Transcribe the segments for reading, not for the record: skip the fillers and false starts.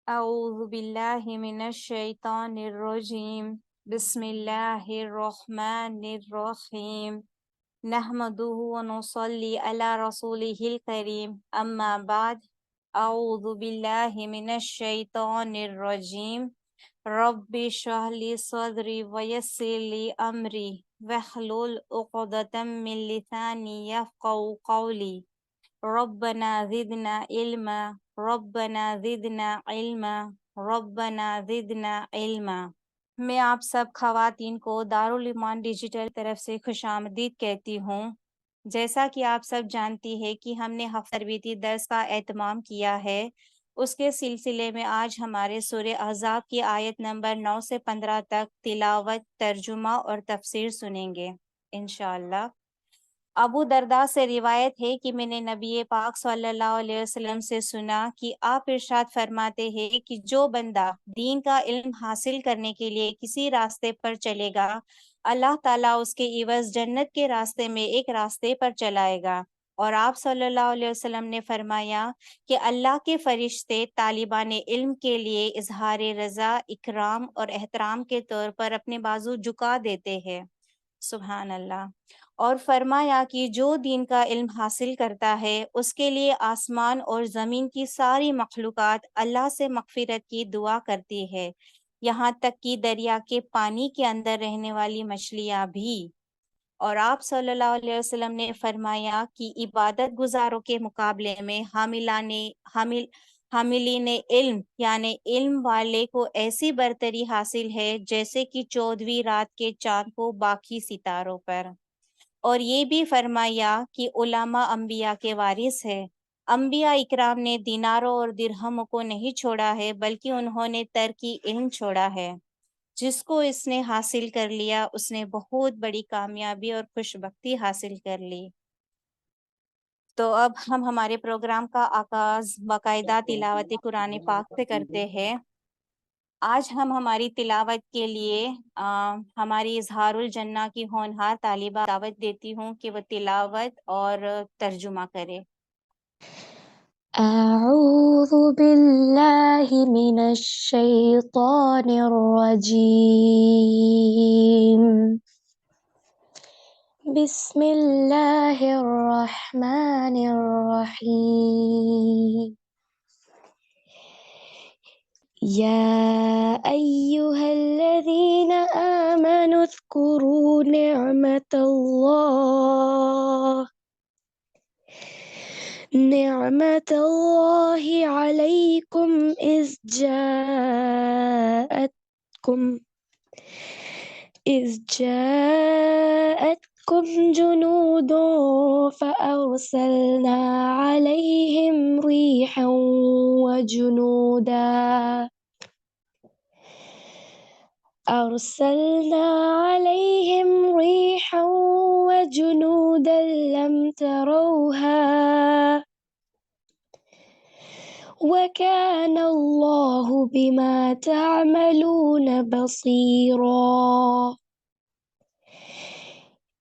اعوذ باللہ من الشیطان الرجیم بسم اللہ الرحمن الرحیم نحمدہ ونصلی علی رسولہ الکریم اما بعد اعوذ باللہ من الشیطان الرجیم رب اشرح لی صدری ویسر لی امری واحلل عقدۃ من لسانی یفقهوا قولی ربنا زدنا علما ربنا زدنا علما ربنا زدنا علما۔ میں آپ سب خواتین کو دارالایمان ڈیجیٹل طرف سے خوش آمدید کہتی ہوں۔ جیسا کہ آپ سب جانتی ہیں کہ ہم نے ہفتہ تربیتی درس کا اہتمام کیا ہے، اس کے سلسلے میں آج ہمارے سورہ احزاب کی آیت نمبر 9 سے 15 تک تلاوت، ترجمہ اور تفسیر سنیں گے انشاءاللہ۔ ابو درداء سے روایت ہے کہ میں نے نبی پاک صلی اللہ علیہ وسلم سے سنا کہ آپ ارشاد فرماتے ہیں کہ جو بندہ دین کا علم حاصل کرنے کے لیے کسی راستے پر چلے گا، اللہ تعالیٰ اس کے عوض جنت کے راستے میں ایک راستے پر چلائے گا۔ اور آپ صلی اللہ علیہ وسلم نے فرمایا کہ اللہ کے فرشتے طالبان علم کے لیے اظہار رضا، اکرام اور احترام کے طور پر اپنے بازو جھکا دیتے ہیں۔ سبحان اللہ۔ اور فرمایا کہ جو دین کا علم حاصل کرتا ہے اس کے لیے آسمان اور زمین کی ساری مخلوقات اللہ سے مغفرت کی دعا کرتی ہے، یہاں تک کہ دریا کے پانی کے اندر رہنے والی مچھلیاں بھی۔ اور آپ صلی اللہ علیہ وسلم نے فرمایا کہ عبادت گزاروں کے مقابلے میں حاملین علم یعنی علم والے کو ایسی برتری حاصل ہے جیسے کہ 14ویں رات کے چاند کو باقی ستاروں پر۔ اور یہ بھی فرمایا کہ علماء انبیاء کے وارث ہے۔ انبیاء اکرام نے دیناروں اور درہموں کو نہیں چھوڑا ہے بلکہ انہوں نے ترک علم چھوڑا ہے۔ جس کو اس نے حاصل کر لیا اس نے بہت بڑی کامیابی اور خوشبختی حاصل کر لی۔ تو اب ہم ہمارے پروگرام کا آغاز باقاعدہ تلاوت قرآن پاک سے کرتے ہیں۔ آج ہم ہماری تلاوت کے لیے ہماری اظہار الجنہ کی ہونہار طالبہ دعوت دیتی ہوں کہ وہ تلاوت اور ترجمہ کرے۔ أعوذ بالله من الشيطان الرجيم بسم الله الرحمن الرحيم يا أيها الذين آمنوا اذكروا نعمة الله عليكم إذ جاءتكم جنود فأرسلنا عليهم ريحا وجنودا لم تروها وكان الله بما تعملون بصيرا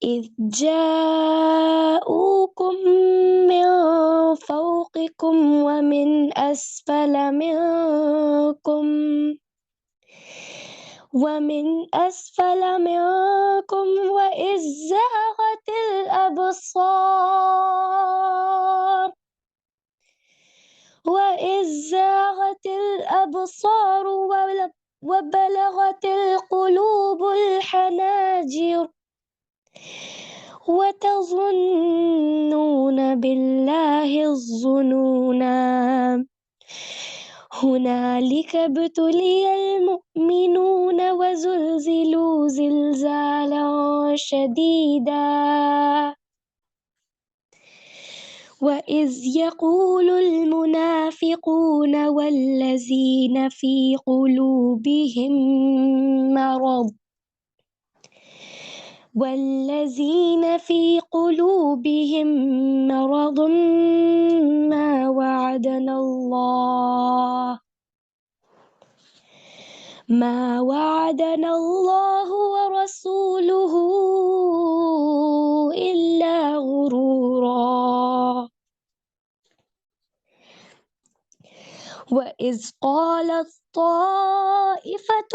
إذ جاءوكم من فوقكم ومن أسفل منكم وإذ زاغت الأبصار وبلغت القلوب الحناجر وتظنون بالله الظنونا هنالك ابتلي المؤمنون وزلزلوا زلزالا شديدا وإذ يقول المنافقون والذين في قلوبهم مرض ما وعدنا الله ورسوله إلا غرورا وَإِذْ قَالَتْ طَائِفَةٌ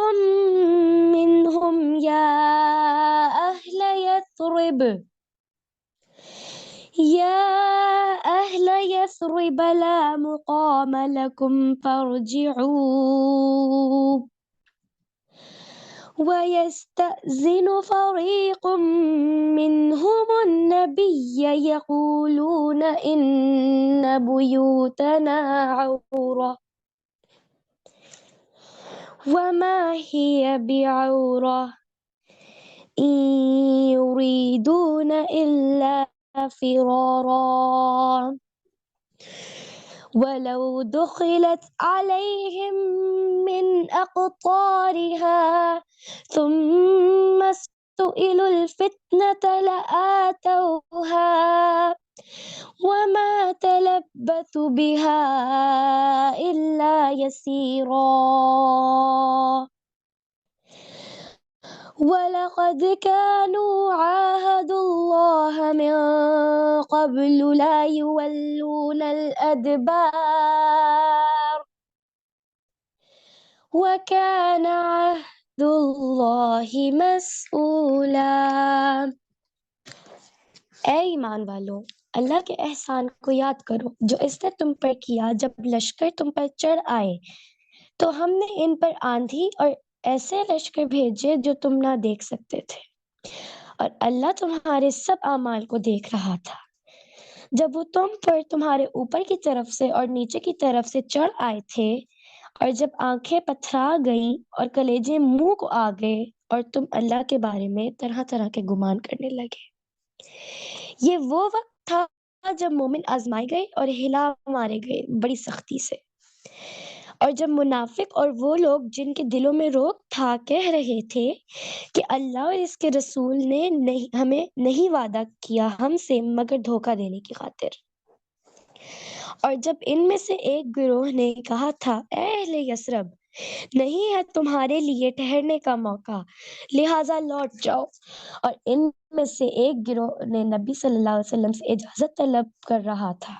مِّنْهُمْ يَا أَهْلَ يَثْرِبَ لَا مُقَامَ لَكُمْ فَارْجِعُوا وَيَسْتَأْذِنُ فَرِيقٌ مِّنْهُمُ النَّبِيَّ يَقُولُونَ إِنَّ بُيُوتَنَا عَوْرَةٌ وَمَا هِيَ بِعَوْرَةٍ إِن يُرِيدُونَ إِلَّا فِرَارًا وَلَوْ دُخِلَتْ عَلَيْهِم مِّنْ أَقْطَارِهَا ثُمَّ سُئِلُوا الْفِتْنَةَ لَآتَوْهَا وَمَا تَلَبَّثُوا بِهَا إِلَّا يَسِيرًا وَلَقَدْ كَانُوا عَاهَدُوا اللَّهَ مِن قَبْلُ لَا يُوَلُّونَ الْأَدْبَارَ وَكَانَ عَهْدُ اللَّهِ مسئولا۔ اے ایمان والو، اللہ کے احسان کو یاد کرو جو اس نے تم پر کیا جب لشکر تم پر چڑھ آئے تو ہم نے ان پر آندھی اور ایسے لشکر بھیجے جو تم نہ دیکھ سکتے تھے، اور اللہ تمہارے سب اعمال کو دیکھ رہا تھا۔ جب وہ تم پر تمہارے اوپر کی طرف سے اور نیچے کی طرف سے چڑھ آئے تھے، اور جب آنکھیں پتھرا گئیں اور کلیجے منہ کو آ گئے اور تم اللہ کے بارے میں طرح طرح کے گمان کرنے لگے۔ یہ وہ وقت تھا جب مومن آزمائے گئے اور ہلا مارے گئے بڑی سختی سے، اور جب منافق اور وہ لوگ جن کے دلوں میں روک تھا کہہ رہے تھے کہ اللہ اور اس کے رسول نے ہمیں نہیں وعدہ کیا ہم سے مگر دھوکہ دینے کی خاطر، اور جب ان میں سے ایک گروہ نے کہا تھا اے اہل یثرب، نہیں ہے تمہارے لیے ٹھہرنے کا موقع، لہٰذا لوٹ جاؤ، اور ان میں سے ایک گروہ نے نبی صلی اللہ علیہ وسلم سے اجازت طلب کر رہا تھا،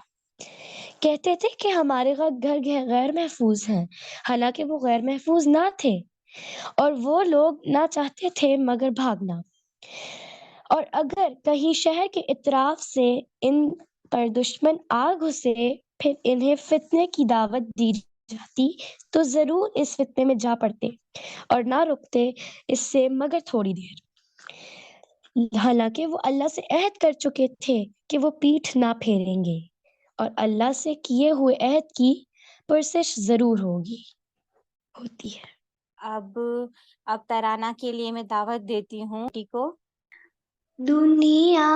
کہتے تھے کہ ہمارے گھر غیر محفوظ ہیں، حالانکہ وہ غیر محفوظ نہ تھے، اور وہ لوگ نہ چاہتے تھے مگر بھاگنا، اور اگر کہیں شہر کے اطراف سے ان پر دشمن آ گھسے پھر انہیں فتنے کی دعوت دی جاتی تو ضرور اس فتنے میں جا پڑتے اور نہ رکتے اس سے مگر تھوڑی دیر، حالانکہ وہ اللہ سے عہد کر چکے تھے کہ وہ پیٹھ نہ پھیریں گے، اور اللہ سے کیے ہوئے عہد کی پرسش ضرور ہوتی ہے۔ اب ترانہ کے لیے میں دعوت دیتی ہوں کو۔ دنیا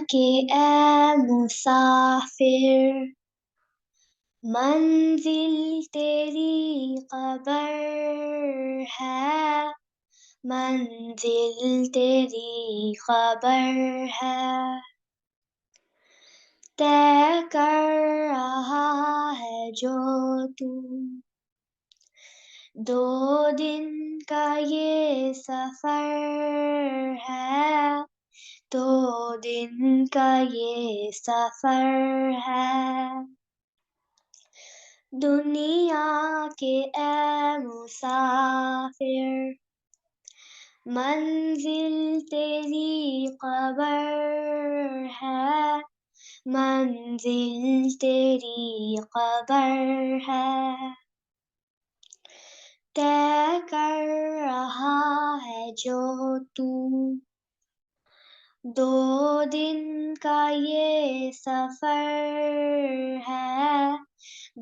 کے اے مسافر، منزل تیری قبر ہے، منزل تیری قبر ہے، طے کر رہا ہے جو تو 2 دن کا یہ سفر ہے، 2 دن کا یہ سفر ہے، دنیا کے اے مسافر، منزل تیری قبر ہے، منزل تیری قبر ہے، طے کر رہا ہے جو تو 2 دن کا یہ سفر ہے،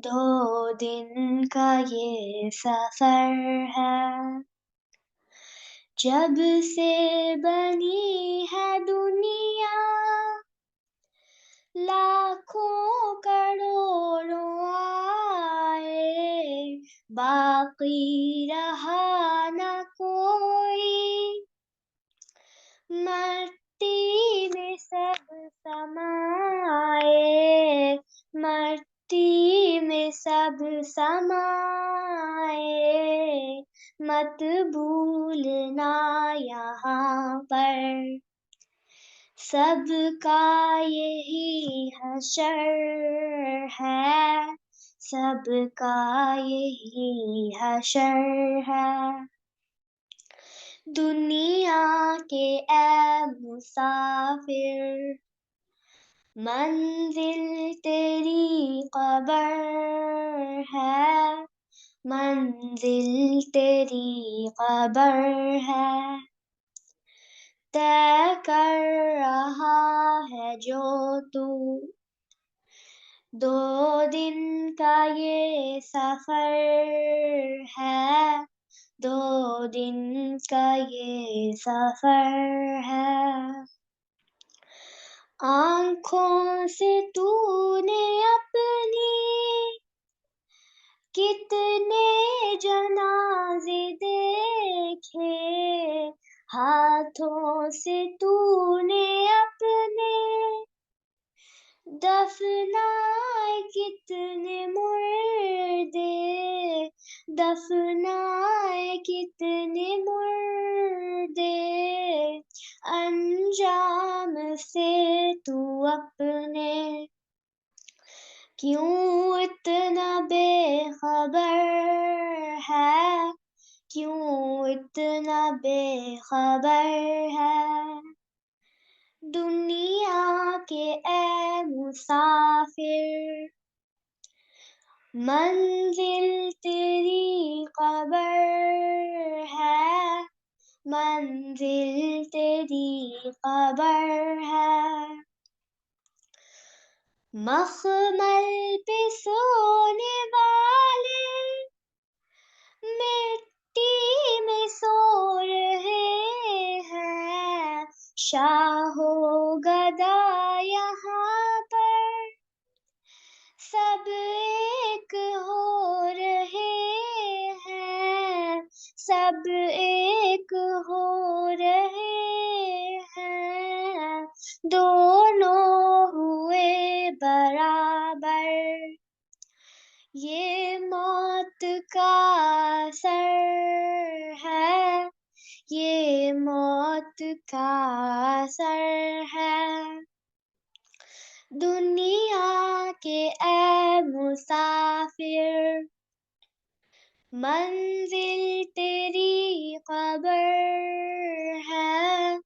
2 دن کا یہ سفر ہے، جب سے بنی ہے دنیا لاکھوں کروڑوں آئے، باقی رہا نہ کوئی، مٹی میں سب سمائے، مٹی میں سب سمائے، مت بھولنا یہاں پر سب کا یہی حشر ہے، سب کا یہی حشر ہے دنیا کے اے مسافر منزل تیری قبر ہے منزل تیری قبر ہے طے کر رہا ہے جو تو 2 دن کا یہ سفر ہے 2 دن کا یہ سفر ہے آنکھوں سے تو نے اپنی کتنے جنازے دیکھے ہاتھوں سے تو نے اپنے دفنائے کتنے مردے دفنائے کتنے مردے انجام سے تو اپنے کیوں اتنا بے خبر ہے کیوں اتنا بے خبر ہے دنیا کے اے مسافر منزل تیری قبر ہے منزل تیری قبر ہے مخمل پہ سونے والے مٹی میں سو رہے ہیں شاہ و گدا یہاں پر سب ایک ہو رہے ہیں سب ایک ہو رہے ہیں دونوں ہوئے برابر یہ موت کا اثر ہے یہ موت کا اثر ہے دنیا کے اے مسافر منزل تیری قبر ہے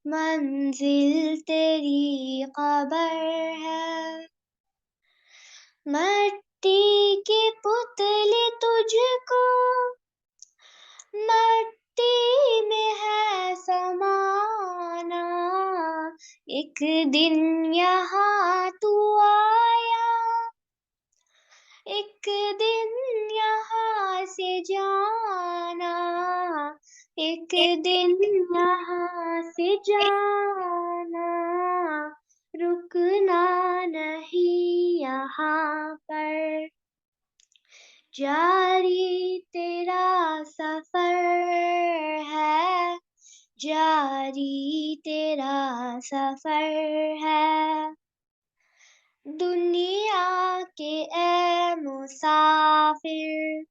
منزل تیری قبر ہے مٹی کے پتلے تجھ کو مٹی میں ہے سمانا ایک دن یہاں تو آیا ایک دن یہاں سے جانا ایک دن یہاں سے جانا رکنا نہیں یہاں پر جاری تیرا سفر ہے جاری تیرا سفر ہے دنیا کے اے مسافر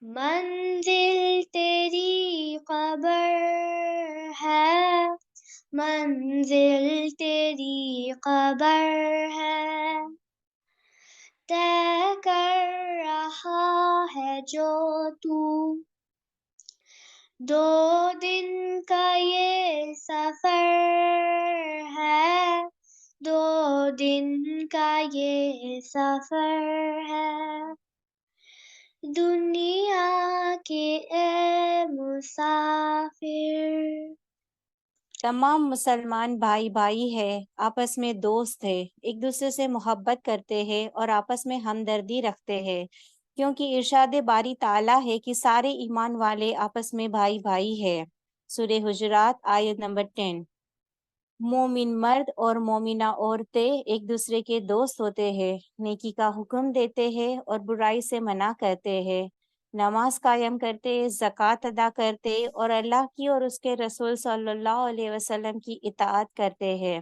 منزل تیری قبر ہے منزل تیری قبر ہے طے کر رہا ہے جو تو 2 دن کا یہ سفر ہے 2 دن کا یہ سفر ہے دنیا کے اے مسافر تمام مسلمان بھائی بھائی ہے آپس میں دوست ہے ایک دوسرے سے محبت کرتے ہیں اور آپس میں ہمدردی رکھتے ہیں کیونکہ ارشاد باری تعالیٰ ہے کہ سارے ایمان والے آپس میں بھائی بھائی ہے سورہ حجرات آیت نمبر 10 مومن مرد اور مومنہ عورتیں ایک دوسرے کے دوست ہوتے ہیں نیکی کا حکم دیتے ہیں اور برائی سے منع کرتے ہیں نماز قائم کرتے زکوٰۃ ادا کرتے اور اللہ کی اور اس کے رسول صلی اللہ علیہ وسلم کی اطاعت کرتے ہیں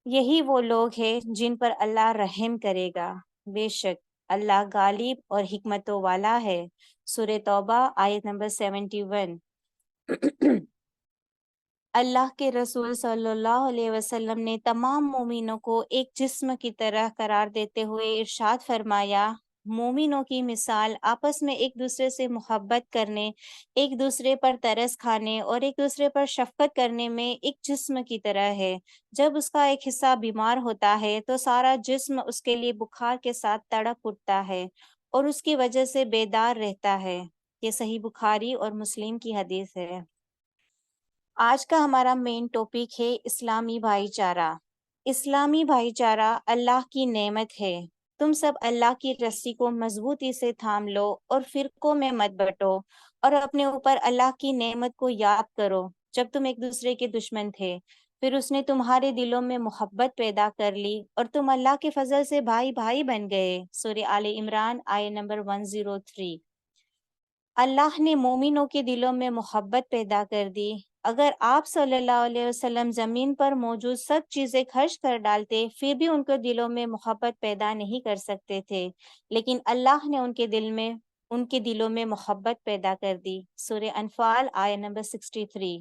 یہی وہ لوگ ہیں جن پر اللہ رحم کرے گا بے شک اللہ غالب اور حکمتوں والا ہے سورہ توبہ آیت نمبر 71 اللہ کے رسول صلی اللہ علیہ وسلم نے تمام مومنوں کو ایک جسم کی طرح قرار دیتے ہوئے ارشاد فرمایا مومنوں کی مثال آپس میں ایک دوسرے سے محبت کرنے، ایک دوسرے پر ترس کھانے اور ایک دوسرے پر شفقت کرنے میں ایک جسم کی طرح ہے۔ جب اس کا ایک حصہ بیمار ہوتا ہے تو سارا جسم اس کے لیے بخار کے ساتھ تڑپ اٹھتا ہے اور اس کی وجہ سے بیدار رہتا ہے۔ یہ صحیح بخاری اور مسلم کی حدیث ہے۔ آج کا ہمارا مین ٹاپک ہے اسلامی بھائی چارہ۔ اسلامی بھائی چارہ اللہ کی نعمت ہے۔ تم سب اللہ کی رسی کو مضبوطی سے تھام لو اور فرقوں میں مت بٹو اور اپنے اوپر اللہ کی نعمت کو یاد کرو جب تم ایک دوسرے کے دشمن تھے، پھر اس نے تمہارے دلوں میں محبت پیدا کر لی اور تم اللہ کے فضل سے بھائی بھائی بن گئے۔ سورہ آل عمران آیہ نمبر 103۔ اللہ نے مومنوں کے دلوں میں محبت پیدا کر دی۔ اگر آپ صلی اللہ علیہ وسلم زمین پر موجود سب چیزیں خرچ کر ڈالتے پھر بھی ان کے دلوں میں محبت پیدا نہیں کر سکتے تھے، لیکن اللہ نے ان کے دلوں میں محبت پیدا کر دی۔ سورہ انفال آیہ نمبر 63۔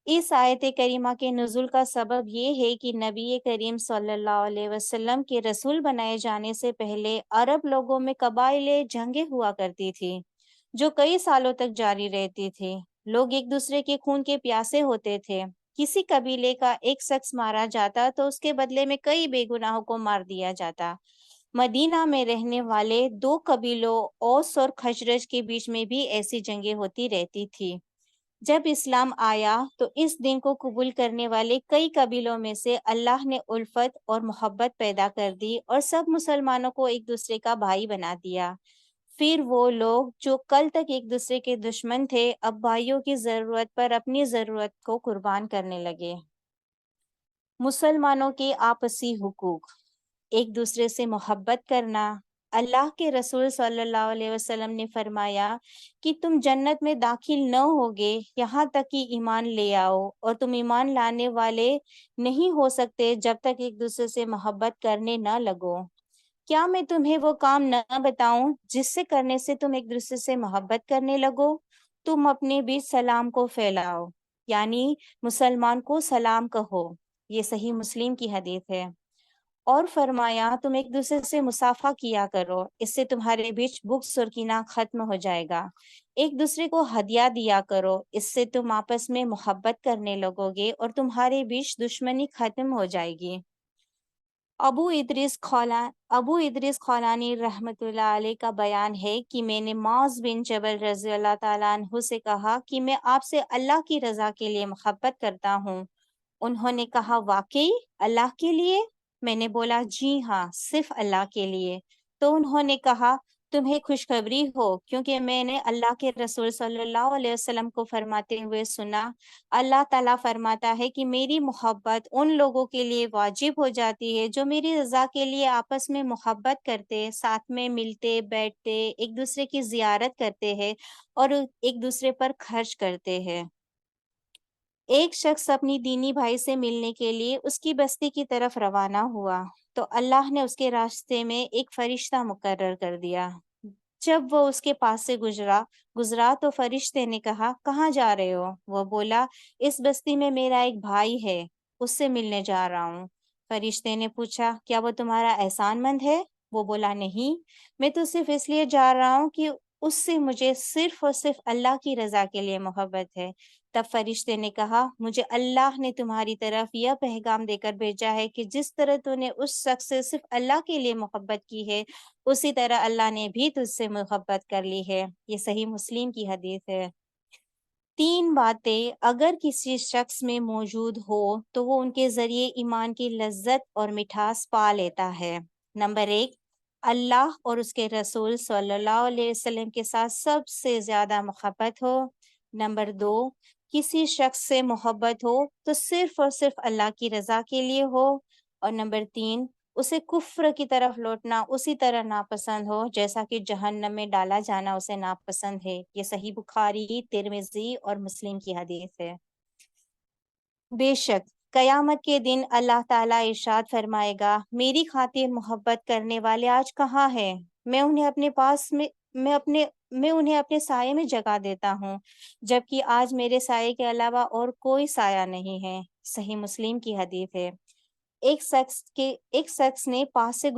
اس آیت کریمہ کے نزول کا سبب یہ ہے کہ نبی کریم صلی اللہ علیہ وسلم کے رسول بنائے جانے سے پہلے عرب لوگوں میں قبائلی جنگیں ہوا کرتی تھی جو کئی سالوں تک جاری رہتی تھی۔ لوگ ایک دوسرے کے خون کے پیاسے ہوتے تھے۔ کسی قبیلے کا ایک شخص مارا جاتا تو اس کے بدلے میں کئی بے گناہوں کو مار دیا جاتا۔ مدینہ میں رہنے والے دو قبیلوں اوس اور خزرج کے بیچ میں بھی ایسی جنگیں ہوتی رہتی تھی۔ جب اسلام آیا تو اس دن کو قبول کرنے والے کئی قبیلوں میں سے اللہ نے الفت اور محبت پیدا کر دی اور سب مسلمانوں کو ایک دوسرے کا بھائی بنا دیا۔ پھر وہ لوگ جو کل تک ایک دوسرے کے دشمن تھے اب بھائیوں کی ضرورت پر اپنی ضرورت کو قربان کرنے لگے۔ مسلمانوں کے آپسی حقوق: ایک دوسرے سے محبت کرنا۔ اللہ کے رسول صلی اللہ علیہ وسلم نے فرمایا کہ تم جنت میں داخل نہ ہوگے یہاں تک کہ ایمان لے آؤ، اور تم ایمان لانے والے نہیں ہو سکتے جب تک ایک دوسرے سے محبت کرنے نہ لگو۔ کیا میں تمہیں وہ کام نہ بتاؤں جس سے کرنے سے تم ایک دوسرے سے محبت کرنے لگو؟ تم اپنے بیچ سلام کو پھیلاؤ، یعنی مسلمان کو سلام کہو۔ یہ صحیح مسلم کی حدیث ہے۔ اور فرمایا تم ایک دوسرے سے مصافحہ کیا کرو، اس سے تمہارے بیچ بغض اور کینہ ختم ہو جائے گا۔ ایک دوسرے کو ہدیہ دیا کرو، اس سے تم آپس میں محبت کرنے لگو گے اور تمہارے بیچ دشمنی ختم ہو جائے گی۔ ابو ادریس خولانی رحمۃ اللہ علیہ کا بیان ہے کہ میں نے معاذ بن جبل رضی اللہ تعالیٰ عنہ سے کہا کہ میں آپ سے اللہ کی رضا کے لیے محبت کرتا ہوں۔ انہوں نے کہا واقعی اللہ کے لیے؟ میں نے بولا جی ہاں، صرف اللہ کے لیے۔ تو انہوں نے کہا تمہیں خوشخبری ہو، کیونکہ میں نے اللہ کے رسول صلی اللہ علیہ وسلم کو فرماتے ہوئے سنا، اللہ تعالیٰ فرماتا ہے کہ میری محبت ان لوگوں کے لیے واجب ہو جاتی ہے جو میری رضا کے لیے آپس میں محبت کرتے، ساتھ میں ملتے بیٹھتے، ایک دوسرے کی زیارت کرتے ہیں اور ایک دوسرے پر خرچ کرتے ہیں۔ ایک شخص اپنی دینی بھائی سے ملنے کے لیے اس کی بستی کی طرف روانہ ہوا تو اللہ نے اس کے راستے میں ایک فرشتہ مقرر کر دیا۔ جب وہ اس کے پاس سے گزرا تو فرشتے نے کہا کہاں جا رہے ہو؟ وہ بولا اس بستی میں میرا ایک بھائی ہے، اس سے ملنے جا رہا ہوں۔ فرشتے نے پوچھا کیا وہ تمہارا احسان مند ہے؟ وہ بولا نہیں، میں تو صرف اس لیے جا رہا ہوں کہ اس سے مجھے صرف اور صرف اللہ کی رضا کے لیے محبت ہے۔ تب فرشتے نے کہا مجھے اللہ نے تمہاری طرف یہ پیغام دے کر بھیجا ہے کہ جس طرح تو نے اس شخص سے صرف اللہ کے لیے محبت کی ہے، اسی طرح اللہ نے بھی تجھ سے محبت کر لی ہے۔ یہ صحیح مسلم کی حدیث ہے۔ 3 باتیں اگر کسی شخص میں موجود ہو تو وہ ان کے ذریعے ایمان کی لذت اور مٹھاس پا لیتا ہے۔ نمبر 1، اللہ اور اس کے رسول صلی اللہ علیہ وسلم کے ساتھ سب سے زیادہ محبت ہو۔ نمبر 2، کسی شخص سے محبت ہو تو صرف اور صرف اللہ کی رضا کے لیے ہو۔ اور نمبر 3، اسے کفر کی طرف لوٹنا اسی طرح ناپسند ہو جیسا کہ جہنم میں ڈالا جانا اسے ناپسند ہے۔ یہ صحیح بخاری، ترمذی اور مسلم کی حدیث ہے۔ بے شک قیامت کے دن اللہ تعالیٰ ارشاد فرمائے گا میری خاطر محبت کرنے والے آج کہاں ہیں؟ میں انہیں اپنے سائے میں جگہ دیتا ہوں، جبکہ آج میرے سائے کے علاوہ اور کوئی سایہ نہیں ہے۔ صحیح مسلم کی حدیث ہے۔ ایک شخص نے پاس سے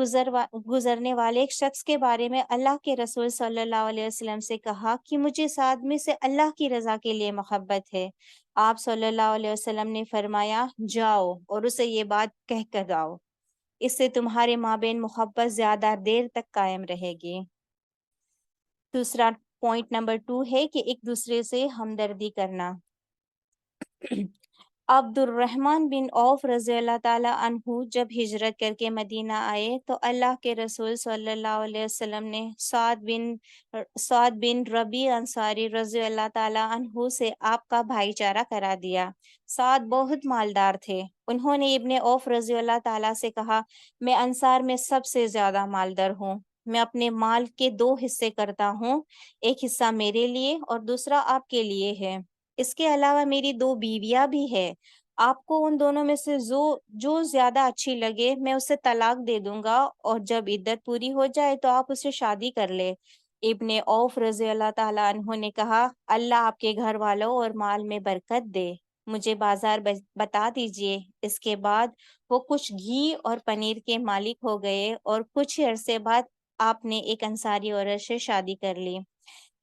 گزرنے والے ایک شخص کے بارے میں اللہ کے رسول صلی اللہ علیہ وسلم سے کہا کہ مجھے اس آدمی سے اللہ کی رضا کے لیے محبت ہے۔ آپ صلی اللہ علیہ وسلم نے فرمایا جاؤ اور اسے یہ بات کہہ کر آؤ، اس سے تمہارے مابین محبت زیادہ دیر تک قائم رہے گی۔ دوسرا پوائنٹ نمبر 2 ہے کہ ایک دوسرے سے ہمدردی کرنا۔ عبد الرحمن بن عوف رضی اللہ تعالیٰ عنہ جب ہجرت کر کے مدینہ آئے تو اللہ کے رسول صلی اللہ علیہ وسلم نے سعد بن ربیع انصاری رضی اللہ تعالیٰ عنہ سے آپ کا بھائی چارہ کرا دیا۔ سعد بہت مالدار تھے۔ انہوں نے ابن عوف رضی اللہ تعالیٰ سے کہا، میں انصار میں سب سے زیادہ مالدار ہوں، میں اپنے مال کے 2 حصے کرتا ہوں، ایک حصہ میرے لیے اور دوسرا آپ کے لیے ہے۔ اس کے علاوہ میری 2 بیویاں بھی ہیں، آپ کو ان دونوں میں سے جو زیادہ اچھی لگے میں اسے طلاق دے دوں گا، اور جب عدت پوری ہو جائے تو آپ اسے شادی کر لے۔ ابن عوف رضی اللہ تعالیٰ عنہ نے کہا، اللہ آپ کے گھر والوں اور مال میں برکت دے، مجھے بازار بتا دیجئے۔ اس کے بعد وہ کچھ گھی اور پنیر کے مالک ہو گئے اور کچھ عرصے بعد آپ نے ایک انصاری عورت سے شادی کر لی۔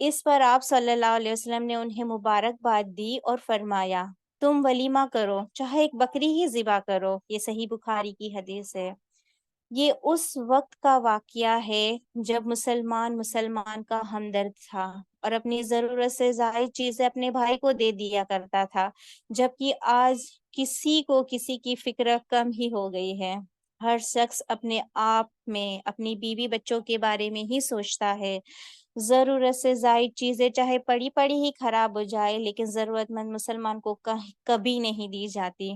اس پر آپ صلی اللہ علیہ وسلم نے انہیں مبارکباد دی اور فرمایا، تم ولیمہ کرو، چاہے ایک بکری ہی ذبح کرو۔ یہ صحیح بخاری کی حدیث ہے۔ یہ اس وقت کا واقعہ ہے جب مسلمان کا ہمدرد تھا اور اپنی ضرورت سے زائد چیزیں اپنے بھائی کو دے دیا کرتا تھا، جبکہ آج کسی کو کسی کی فکر کم ہی ہو گئی ہے۔ ہر شخص اپنے آپ میں اپنی بیوی بچوں کے بارے میں ہی سوچتا ہے۔ ضرورت سے زائد چیزیں چاہے پڑی پڑی ہی خراب ہو جائے لیکن ضرورت مند مسلمان کو کبھی نہیں دی جاتی۔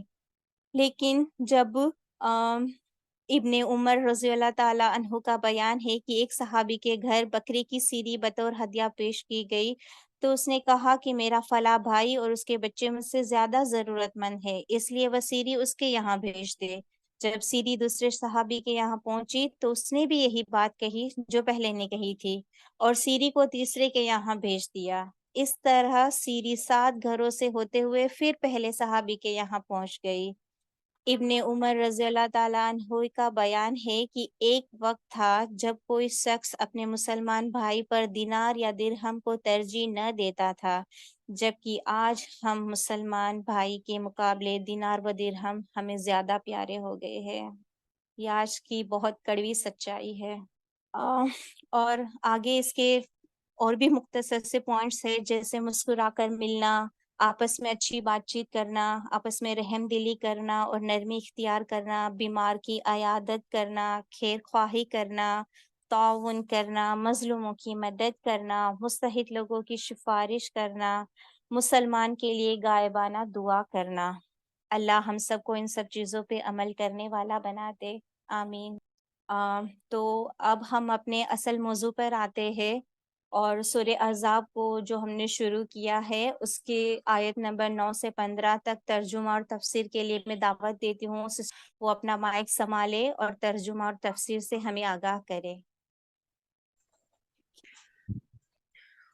لیکن جب ابن عمر رضی اللہ تعالیٰ عنہ کا بیان ہے کہ ایک صحابی کے گھر بکری کی سیری بطور ہدیہ پیش کی گئی تو اس نے کہا کہ میرا فلاں بھائی اور اس کے بچے مجھ سے زیادہ ضرورت مند ہے، اس لیے وہ سیری اس کے یہاں بھیج دے۔ جب سیری دوسرے صحابی کے یہاں پہنچی تو اس نے بھی یہی بات کہی جو پہلے نے کہی تھی اور سیری کو تیسرے کے یہاں بھیج دیا۔ اس طرح سیری 7 گھروں سے ہوتے ہوئے پھر پہلے صحابی کے یہاں پہنچ گئی۔ ابن عمر رضی اللہ تعالیٰ عنہ کا بیان ہے کہ ایک وقت تھا جب کوئی شخص اپنے مسلمان بھائی پر دینار یا درہم کو ترجیح نہ دیتا تھا، جبکہ آج ہم مسلمان بھائی کے مقابلے دینار و درہم ہمیں زیادہ پیارے ہو گئے ہیں۔ یہ آج کی بہت کڑوی سچائی ہے۔ اور آگے اس کے اور بھی مختصر سے پوائنٹس ہیں، جیسے مسکرا کر ملنا، آپس میں اچھی بات چیت کرنا، آپس میں رحم دلی کرنا اور نرمی اختیار کرنا، بیمار کی عیادت کرنا، خیر خواہی کرنا، تعاون کرنا، مظلوموں کی مدد کرنا، مستحق لوگوں کی سفارش کرنا، مسلمان کے لیے غائبانہ دعا کرنا۔ اللہ ہم سب کو ان سب چیزوں پہ عمل کرنے والا بنا دے، آمین۔ تو اب ہم اپنے اصل موضوع پر آتے ہیں، اور سورہ احزاب کو جو ہم نے شروع کیا ہے اس کے آیت نمبر 9 سے 15 تک ترجمہ اور تفسیر کے لیے میں دعوت دیتی ہوں، وہ اپنا مائک سنبھالے اور ترجمہ اور تفسیر سے ہمیں آگاہ کرے۔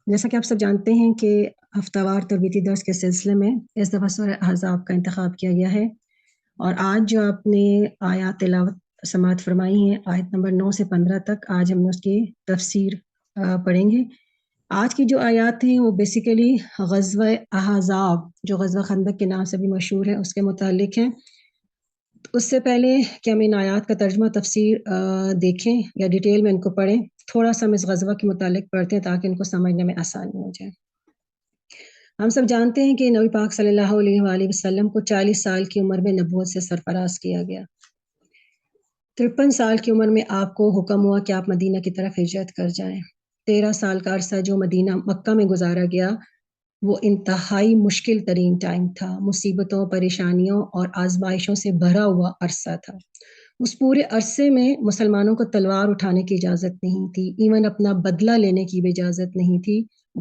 جیسا کہ آپ سب جانتے ہیں کہ ہفتہ وار تربیتی درس کے سلسلے میں اس دفعہ سورہ احزاب کا انتخاب کیا گیا ہے، اور آج جو آپ نے آیات تلاوت سماعت فرمائی ہیں آیت نمبر 9 سے 15 تک، آج ہم اس کی تفسیر پڑھیں گے۔ آج کی جو آیات ہیں وہ بیسیکلی غزوہ احزاب، جو غزوہ خندق کے نام سے بھی مشہور ہے، اس کے متعلق ہیں۔ اس سے پہلے کہ ہم ان آیات کا ترجمہ تفسیر دیکھیں یا ڈیٹیل میں ان کو پڑھیں، تھوڑا سا ہم اس غزوہ کے متعلق پڑھتے ہیں تاکہ ان کو سمجھنے میں آسانی ہو جائے۔ ہم سب جانتے ہیں کہ نبی پاک صلی اللہ علیہ وآلہ وسلم کو 40 سال کی عمر میں نبوت سے سرفراز کیا گیا۔ 53 سال کی عمر میں آپ کو حکم ہوا کہ آپ مدینہ کی طرف ہجرت کر جائیں۔ 13 سال کا عرصہ جو مکہ میں گزارا گیا وہ انتہائی مشکل ترین ٹائم تھا، مصیبتوں، پریشانیوں اور آزمائشوں سے بھرا ہوا عرصہ تھا۔ اس پورے عرصے میں مسلمانوں کو تلوار اٹھانے کی اجازت نہیں تھی، ایون اپنا بدلہ لینے کی بھی اجازت نہیں تھی۔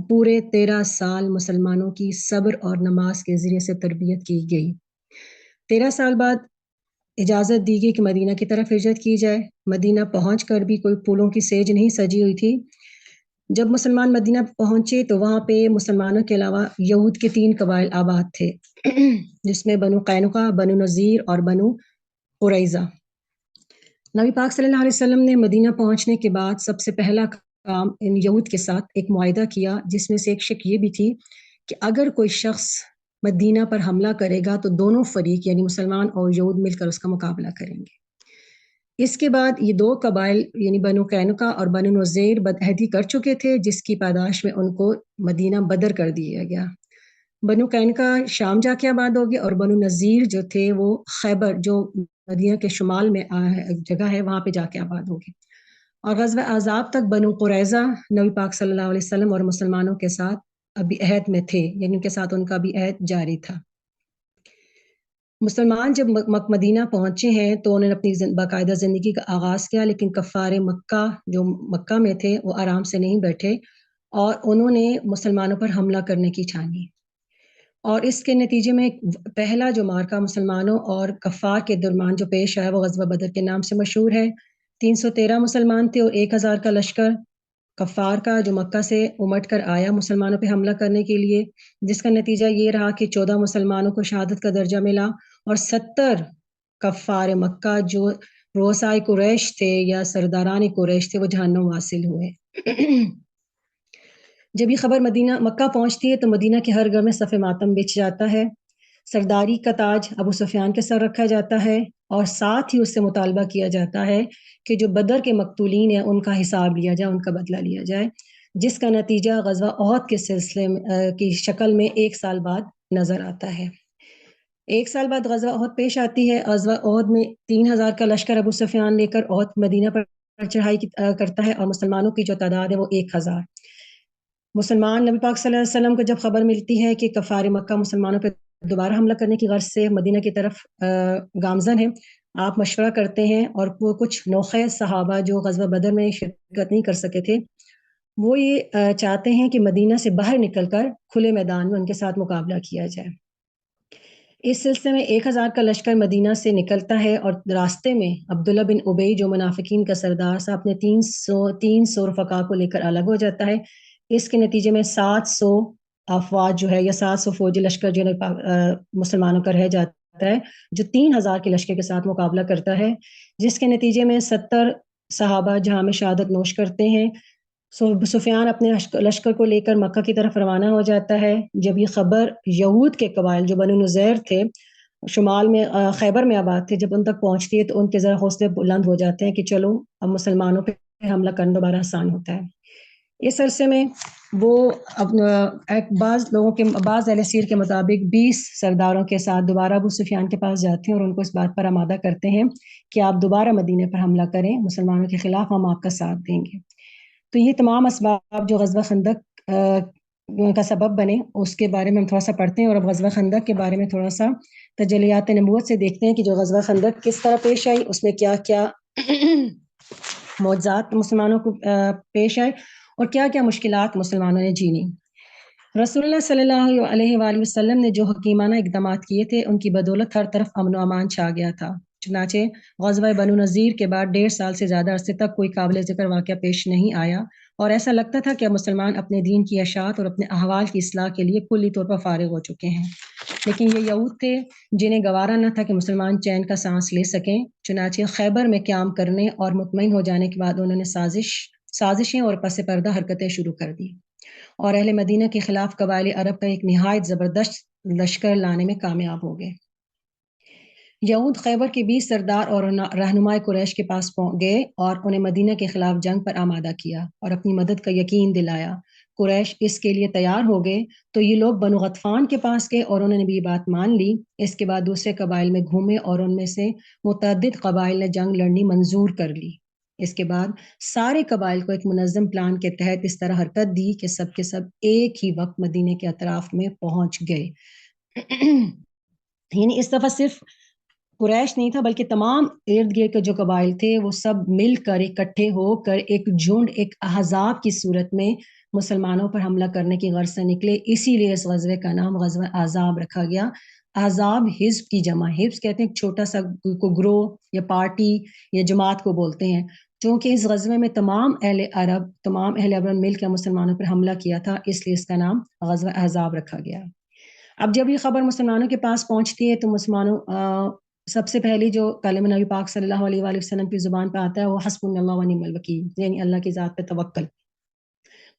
پورے 13 سال مسلمانوں کی صبر اور نماز کے ذریعے سے تربیت کی گئی۔ 13 سال بعد اجازت دی گئی کہ مدینہ کی طرف ہجرت کی جائے۔ مدینہ پہنچ کر بھی کوئی پھولوں کی سیج نہیں سجی ہوئی تھی۔ جب مسلمان مدینہ پہنچے تو وہاں پہ مسلمانوں کے علاوہ یہود کے 3 قبائل آباد تھے، جس میں بنو قینقاع، بنو نذیر اور بنو قریظہ۔ نبی پاک صلی اللہ علیہ وسلم نے مدینہ پہنچنے کے بعد سب سے پہلا کام ان یہود کے ساتھ ایک معاہدہ کیا، جس میں سے ایک شک یہ بھی تھی کہ اگر کوئی شخص مدینہ پر حملہ کرے گا تو دونوں فریق یعنی مسلمان اور یہود مل کر اس کا مقابلہ کریں گے۔ اس کے بعد یہ دو قبائل یعنی بنو قینقاع اور بنو نذیر بدعہدی کر چکے تھے، جس کی پاداش میں ان کو مدینہ بدر کر دیا گیا۔ بنو قینقاع شام جا کے آباد ہو گئے اور بنو نذیر جو تھے وہ خیبر جو مدینہ کے شمال میں جگہ ہے وہاں پہ جا کے آباد ہو گئے۔ اور غزوہ احزاب تک بنو قریظہ نبی پاک صلی اللہ علیہ وسلم اور مسلمانوں کے ساتھ ابھی عہد میں تھے، یعنی ان کے ساتھ ان کا بھی عہد جاری تھا۔ مسلمان جب مدینہ پہنچے ہیں تو انہوں نے اپنی باقاعدہ زندگی کا آغاز کیا، لیکن کفار مکہ جو مکہ میں تھے وہ آرام سے نہیں بیٹھے اور انہوں نے مسلمانوں پر حملہ کرنے کی ٹھانی، اور اس کے نتیجے میں پہلا جو مارکہ مسلمانوں اور کفار کے درمیان جو پیش آیا وہ غزوہ بدر کے نام سے مشہور ہے۔ 313 مسلمان تھے اور 1000 کا لشکر کفار کا جو مکہ سے امٹ کر آیا مسلمانوں پہ حملہ کرنے کے لیے، جس کا نتیجہ یہ رہا کہ 14 مسلمانوں کو شہادت کا درجہ ملا اور 70 کفار مکہ جو رؤسائے قریش تھے یا سرداران قریش تھے وہ جہنم واصل ہوئے۔ جب یہ خبر مدینہ مکہ پہنچتی ہے تو مدینہ کے ہر گھر میں صف ماتم بچھ جاتا ہے، سرداری کا تاج ابو سفیان کے سر رکھا جاتا ہے اور ساتھ ہی اس سے مطالبہ کیا جاتا ہے کہ جو بدر کے مقتولین ہیں ان کا حساب لیا جائے، ان کا بدلہ لیا جائے، جس کا نتیجہ غزوہ احد کے سلسلے کی شکل میں 1 سال بعد نظر آتا ہے۔ 1 سال بعد غزوہ احد پیش آتی ہے۔ غزوہ احد میں 3000 کا لشکر ابو سفیان لے کر احد مدینہ پر چڑھائی کرتا ہے اور مسلمانوں کی جو تعداد ہے وہ 1000۔ مسلمان نبی پاک صلی اللہ علیہ وسلم کو جب خبر ملتی ہے کہ کفار مکہ مسلمانوں پہ دوبارہ حملہ کرنے کی غرض سے مدینہ کی طرف گامزن ہیں، آپ مشورہ کرتے ہیں اور وہ کچھ نوخیز صحابہ جو غزوہ بدر میں شرکت نہیں کر سکے تھے وہ یہ چاہتے ہیں کہ مدینہ سے باہر نکل کر کھلے میدان میں ان کے ساتھ مقابلہ کیا جائے۔ اس سلسلے میں 1000 کا لشکر مدینہ سے نکلتا ہے اور راستے میں عبداللہ بن ابی جو منافقین کا سردار تھا اپنے 300 رفقا کو لے کر الگ ہو جاتا ہے۔ اس کے نتیجے میں 700 افواج جو ہے یا 700 فوجی لشکر جو مسلمانوں کا رہ جاتا ہے جو 3000 کے لشکر کے ساتھ مقابلہ کرتا ہے، جس کے نتیجے میں 70 صحابہ جہاں میں شہادت نوش کرتے ہیں۔ سفیان اپنے لشکر کو لے کر مکہ کی طرف روانہ ہو جاتا ہے۔ جب یہ خبر یہود کے قبائل جو بنو نذیر تھے شمال میں خیبر میں آباد تھے جب ان تک پہنچتی ہے تو ان کے ذرا حوصلے بلند ہو جاتے ہیں کہ چلو اب مسلمانوں پہ حملہ کرنا دوبارہ آسان ہوتا ہے۔ اس عرصے میں وہ بعض اہل سیر کے مطابق 20 سرداروں کے ساتھ دوبارہ ابو سفیان کے پاس جاتے ہیں اور ان کو اس بات پر آمادہ کرتے ہیں کہ آپ دوبارہ مدینے پر حملہ کریں، مسلمانوں کے خلاف ہم آپ کا ساتھ دیں گے۔ تو یہ تمام اسباب جو غزوہ خندق کا سبب بنے اس کے بارے میں ہم تھوڑا سا پڑھتے ہیں اور اب غزوہ خندق کے بارے میں تھوڑا سا تجلیات نبوت سے دیکھتے ہیں کہ جو غزوہ خندق کس طرح پیش آئی، اس میں کیا کیا معجزات مسلمانوں کو پیش آئے اور کیا کیا مشکلات مسلمانوں نے جینی۔ رسول اللہ صلی اللہ علیہ وآلہ وسلم نے جو حکیمانہ اقدامات کیے تھے ان کی بدولت ہر طرف امن و امان چھا گیا تھا۔ چنانچہ غزوہ بنو نذیر کے بعد 1.5 سال سے زیادہ عرصے تک کوئی قابل ذکر واقعہ پیش نہیں آیا اور ایسا لگتا تھا کہ اب مسلمان اپنے دین کی اشاعت اور اپنے احوال کی اصلاح کے لیے کلی طور پر فارغ ہو چکے ہیں، لیکن یہ یہود تھے جنہیں گوارا نہ تھا کہ مسلمان چین کا سانس لے سکیں۔ چنانچہ خیبر میں قیام کرنے اور مطمئن ہو جانے کے بعد انہوں نے سازشیں اور پس پردہ حرکتیں شروع کر دی اور اہل مدینہ کے خلاف قبائل عرب کا ایک نہایت زبردست لشکر لانے میں کامیاب ہو گئے۔ یہود خیبر کے 20 سردار اور رہنمائے قریش کے پاس گئے اور انہیں مدینہ کے خلاف جنگ پر آمادہ کیا اور اپنی مدد کا یقین دلایا۔ قریش اس کے لیے تیار ہو گئے تو یہ لوگ بنو غطفان کے پاس گئے اور انہوں نے بھی یہ بات مان لی۔ اس کے بعد دوسرے قبائل میں گھومے اور ان میں سے متعدد قبائل نے جنگ لڑنی منظور کر لی۔ اس کے بعد سارے قبائل کو ایک منظم پلان کے تحت اس طرح حرکت دی کہ سب کے سب ایک ہی وقت مدینے کے اطراف میں پہنچ گئے۔ یعنی اس دفعہ صرف قریش نہیں تھا بلکہ تمام ارد گرد کے جو قبائل تھے وہ سب مل کر اکٹھے ہو کر ایک جھنڈ ایک احزاب کی صورت میں مسلمانوں پر حملہ کرنے کی غرض سے نکلے۔ اسی لیے اس غزوے کا نام غزوہ احزاب رکھا گیا۔ احزاب حزب کی جمع، حزب کہتے ہیں ایک چھوٹا سا گروہ یا پارٹی یا جماعت کو بولتے ہیں۔ چونکہ اس غزوے میں تمام اہل عرب مل کر مسلمانوں پر حملہ کیا تھا اس لیے اس کا نام غزوہ احزاب رکھا گیا۔ اب جب یہ خبر مسلمانوں کے پاس پہنچتی ہے تو مسلمانوں سب سے پہلی جو کلمہ نبی پاک صلی اللہ علیہ وآلہ وسلم کی زبان پہ آتا ہے وہ حسبنا اللہ و نعم الوکیل، یعنی اللہ کی ذات پہ توکل۔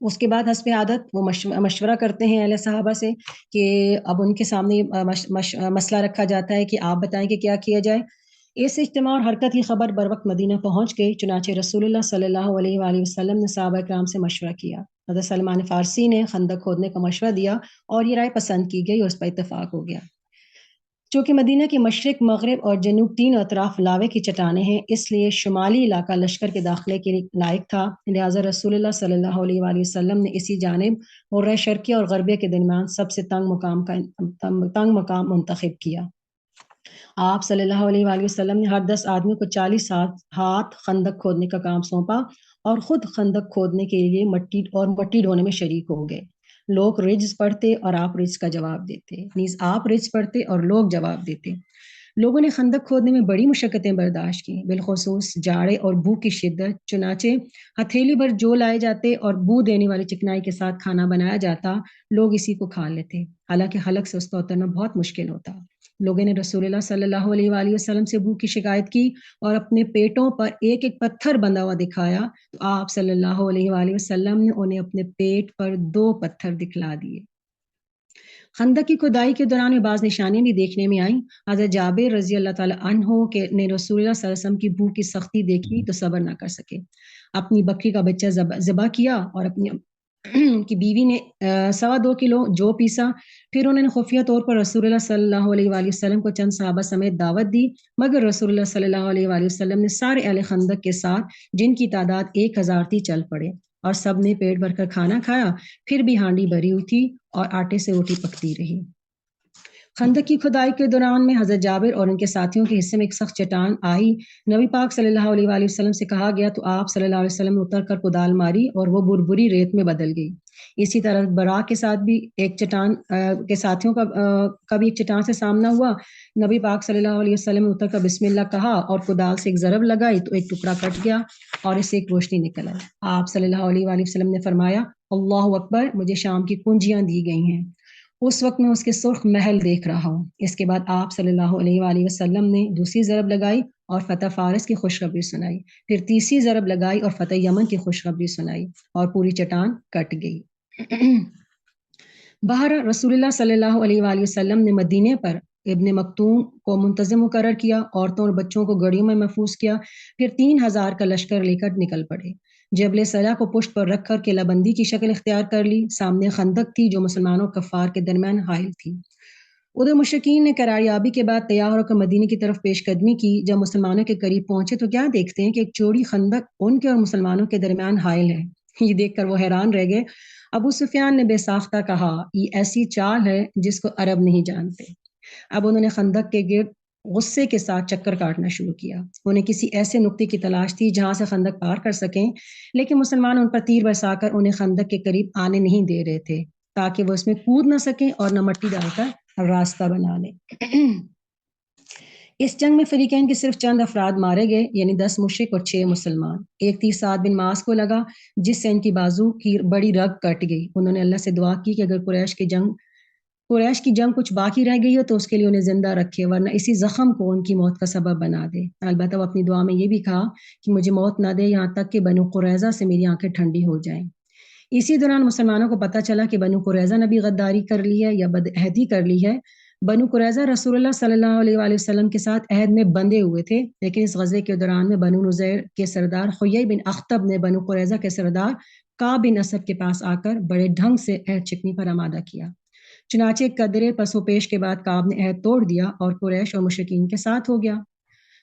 اس کے بعد حسب عادت وہ مشورہ کرتے ہیں اہل صحابہ سے کہ اب ان کے سامنے مسئلہ رکھا جاتا ہے کہ آپ بتائیں کہ کیا کیا جائے۔ اس اجتماع اور حرکت کی خبر بر وقت مدینہ پہنچ گئی، چنانچہ رسول اللہ صلی اللہ علیہ وآلہ وسلم نے صحابہ کرام سے مشورہ کیا۔ حضرت سلمان فارسی نے خندق کھودنے کا مشورہ دیا اور یہ رائے پسند کی گئی اور اس پر اتفاق ہو گیا۔ چونکہ مدینہ کے مشرق، مغرب اور جنوب تین اطراف لاوے کی چٹانیں ہیں، اس لیے شمالی علاقہ لشکر کے داخلے کے لائق تھا، لہٰذا رسول اللہ صلی اللہ علیہ وآلہ وسلم نے اسی جانب اور شرقیہ اور غربیہ کے درمیان سب سے تنگ مقام منتخب کیا۔ آپ صلی اللہ علیہ وآلہ وسلم نے ہر 10 آدمی کو 40 ہاتھ خندق کھودنے کا کام سونپا اور خود خندق کھودنے کے لیے مٹی ڈھونے میں شریک ہو گئے۔ لوگ رجز پڑھتے اور آپ رجز کا جواب دیتے، نیز آپ رجز پڑھتے اور لوگ جواب دیتے۔ لوگوں نے خندق کھودنے میں بڑی مشقتیں برداشت کی، بالخصوص جاڑے اور بھوک کی شدت، چنانچہ ہتھیلی بھر جو لائے جاتے اور بو دینے والی چکنائی کے ساتھ کھانا بنایا جاتا، لوگ اسی کو کھا لیتے، حالانکہ حلق سے اس کا اترنا بہت مشکل ہوتا۔ لوگوں نے رسول اللہ صلی اللہ علیہ وآلہ وسلم سے بھوک کی شکایت کی اور اپنے پیٹوں پر ایک ایک پتھر بندھا ہوا دکھایا تو آپ صلی اللہ علیہ وآلہ وسلم نے انہیں اپنے پیٹ پر 2 پتھر دکھلا دیے۔ خندق کی کھدائی کے دوران بعض نشانیاں بھی دیکھنے میں آئیں۔ حضرت جابر رضی اللہ تعالیٰ عنہ نے رسول اللہ صلی اللہ علیہ وسلم کی بھوک کی سختی دیکھی تو صبر نہ کر سکے، اپنی بکری کا بچہ ذبح کیا اور اپنی کی بیوی نے 2.25 کلو جو پیسا۔ پھر انہوں نے خفیہ طور پر رسول اللہ صلی اللہ علیہ وآلہ وسلم کو چند صحابہ سمیت دعوت دی، مگر رسول اللہ صلی اللہ علیہ وآلہ وسلم نے سارے اہل خندق کے ساتھ، جن کی تعداد 1000 تھی، چل پڑے اور سب نے پیٹ بھر کر کھانا کھایا۔ پھر بھی ہانڈی بھری ہوئی تھی اور آٹے سے روٹی پکتی رہی۔ خندق کی کھدائی کے دوران میں حضرت جابر اور ان کے ساتھیوں کے حصے میں ایک سخت چٹان آئی۔ نبی پاک صلی اللہ علیہ وآلہ وسلم سے کہا گیا تو آپ صلی اللہ علیہ وسلم نے اتر کر کدال ماری اور وہ بربری ریت میں بدل گئی۔ اسی طرح برا کے ساتھ بھی ایک چٹان کے ساتھیوں کا بھی ایک چٹان سے سامنا ہوا۔ نبی پاک صلی اللہ علیہ وسلم نے اتر کر بسم اللہ کہا اور کدال سے ایک ضرب لگائی تو ایک ٹکڑا کٹ گیا اور اس سے ایک روشنی نکل آئی۔ آپ صلی اللہ علیہ وآلہ وسلم نے فرمایا اللہ اکبر، مجھے شام کی کنجیاں دی گئی ہیں، اس وقت میں اس کے سرخ محل دیکھ رہا ہوں۔ اس کے بعد آپ صلی اللہ علیہ وآلہ وسلم نے دوسری ضرب لگائی اور فتح فارس کی خوشخبری سنائی، پھر تیسری ضرب لگائی اور فتح یمن کی خوشخبری سنائی اور پوری چٹان کٹ گئی۔ بہرحال رسول اللہ صلی اللہ علیہ وآلہ وسلم نے مدینے پر ابن مکتوم کو منتظم مقرر کیا، عورتوں اور بچوں کو گڑیوں میں محفوظ کیا، پھر 3000 کا لشکر لے کر نکل پڑے۔ جبل سلا کو پشت پر رکھ کر قلعہ بندی کی شکل اختیار کر لی۔ سامنے خندق تھی جو مسلمانوں اور کفار کے درمیان حائل تھی۔ ادھر مشرکین نے قراریابی کے بعد تیار ہو کر مدینے کی طرف پیش قدمی کی۔ جب مسلمانوں کے قریب پہنچے تو کیا دیکھتے ہیں کہ ایک چوڑی خندق ان کے اور مسلمانوں کے درمیان حائل ہے۔ یہ دیکھ کر وہ حیران رہ گئے۔ ابو سفیان نے بے ساختہ کہا یہ ایسی چال ہے جس کو عرب نہیں جانتے۔ اب انہوں نے خندق کے گرد غصے کے ساتھ چکر کاٹنا شروع کیا۔ انہیں کسی ایسے نقطے کی تلاش تھی جہاں سے خندق پار کر سکیں، لیکن مسلمان ان پر تیر برسا کر انہیں خندق کے قریب آنے نہیں دے رہے تھے تاکہ وہ اس میں کود نہ سکیں اور نہ مٹی ڈال کر راستہ بنا لیں۔ اس جنگ میں فریقین کے صرف چند افراد مارے گئے، یعنی 10 مشرک اور 6 مسلمان۔ ایک تیر سعد بن معاذ کو لگا جس سے ان کی بازو کی بڑی رگ کٹ گئی۔ انہوں نے اللہ سے دعا کی کہ اگر قریش کی جنگ کچھ باقی رہ گئی ہو تو اس کے لیے انہیں زندہ رکھے، ورنہ اسی زخم کو ان کی موت کا سبب بنا دے۔ البتہ وہ اپنی دعا میں یہ بھی کہا کہ مجھے موت نہ دے یہاں تک کہ بنو قریظہ سے میری آنکھیں ٹھنڈی ہو جائیں۔ اسی دوران مسلمانوں کو پتہ چلا کہ بنو قریظہ نے بھی غداری کر لی ہے یا بدعہدی کر لی ہے۔ بنو قریظہ رسول اللہ صلی اللہ علیہ وآلہ وسلم کے ساتھ عہد میں بندھے ہوئے تھے، لیکن اس غزوے کے دوران میں بنو نذیر کے سردار حیی بن اخطب نے بنو قریظہ کے سردار کعب بن اسد کے پاس آ کر بڑے ڈھنگ سے عہد چکنی پر آمادہ کیا۔ چنانچہ قدرے پس و پیش کے بعد کعب نے عہد توڑ دیا اور قریش اور مشرکین کے ساتھ ہو گیا۔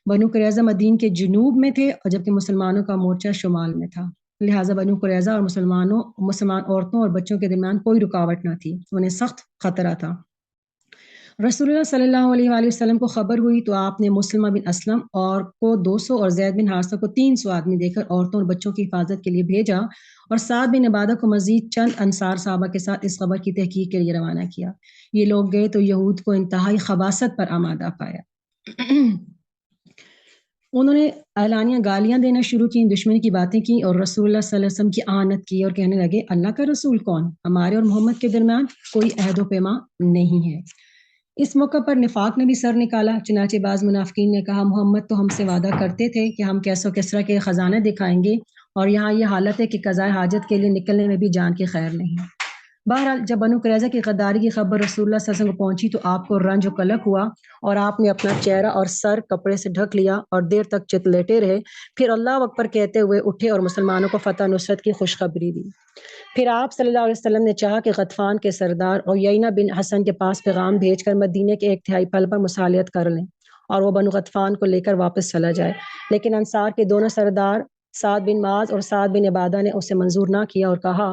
بنو قریظہ مدین کے جنوب میں تھے اور جبکہ مسلمانوں کا مورچہ شمال میں تھا، لہٰذا بنو قریظہ اور مسلمان عورتوں اور بچوں کے درمیان کوئی رکاوٹ نہ تھی، انہیں سخت خطرہ تھا۔ رسول اللہ صلی اللہ علیہ وآلہ وسلم کو خبر ہوئی تو آپ نے مسلمہ بن اسلم اور کو 200 اور زید بن حارثہ کو 300 آدمی دے کر عورتوں اور بچوں کی حفاظت کے لیے بھیجا اور سعد بن عبادہ کو مزید چند انصار صحابہ کے ساتھ اس خبر کی تحقیق کے لیے روانہ کیا۔ یہ لوگ گئے تو یہود کو انتہائی خباثت پر آمادہ پایا۔ انہوں نے اعلانیہ گالیاں دینا شروع کی، دشمنی کی باتیں کی اور رسول اللہ صلی اللہ علیہ وسلم کی اعانت کی اور کہنے لگے اللہ کا رسول کون؟ ہمارے اور محمد کے درمیان کوئی عہد و پیمان نہیں ہے۔ اس موقع پر نفاق نے بھی سر نکالا، چنانچہ بعض منافقین نے کہا محمد تو ہم سے وعدہ کرتے تھے کہ ہم کیسر و کسریٰ کے خزانہ دکھائیں گے، اور یہاں یہ حالت ہے کہ قضائے حاجت کے لیے نکلنے میں بھی جان کی خیر نہیں۔ بہرحال جب بنو قریظہ کی غداری کی خبر رسول اللہ صلی اللہ علیہ وسلم کو پہنچی تو آپ کو رنج و قلق ہوا، اور آپ نے اپنا چہرہ اور سر کپڑے سے ڈھک لیا اور دیر تک چت لیٹے رہے، پھر اللہ اکبر کہتے ہوئے اٹھے اور مسلمانوں کو فتح نصرت کی خوشخبری دی۔ پھر آپ صلی اللہ علیہ وسلم نے چاہا کہ غطفان کے سردار عیینہ بن حسن کے پاس پیغام بھیج کر مدینے کے ایک تہائی پل پر مصالحت کر لیں اور وہ بنو غطفان کو لے کر واپس چلا جائے، لیکن انصار کے دونوں سردار سعد بن معاذ اور سعد بن عبادہ نے اسے منظور نہ کیا اور کہا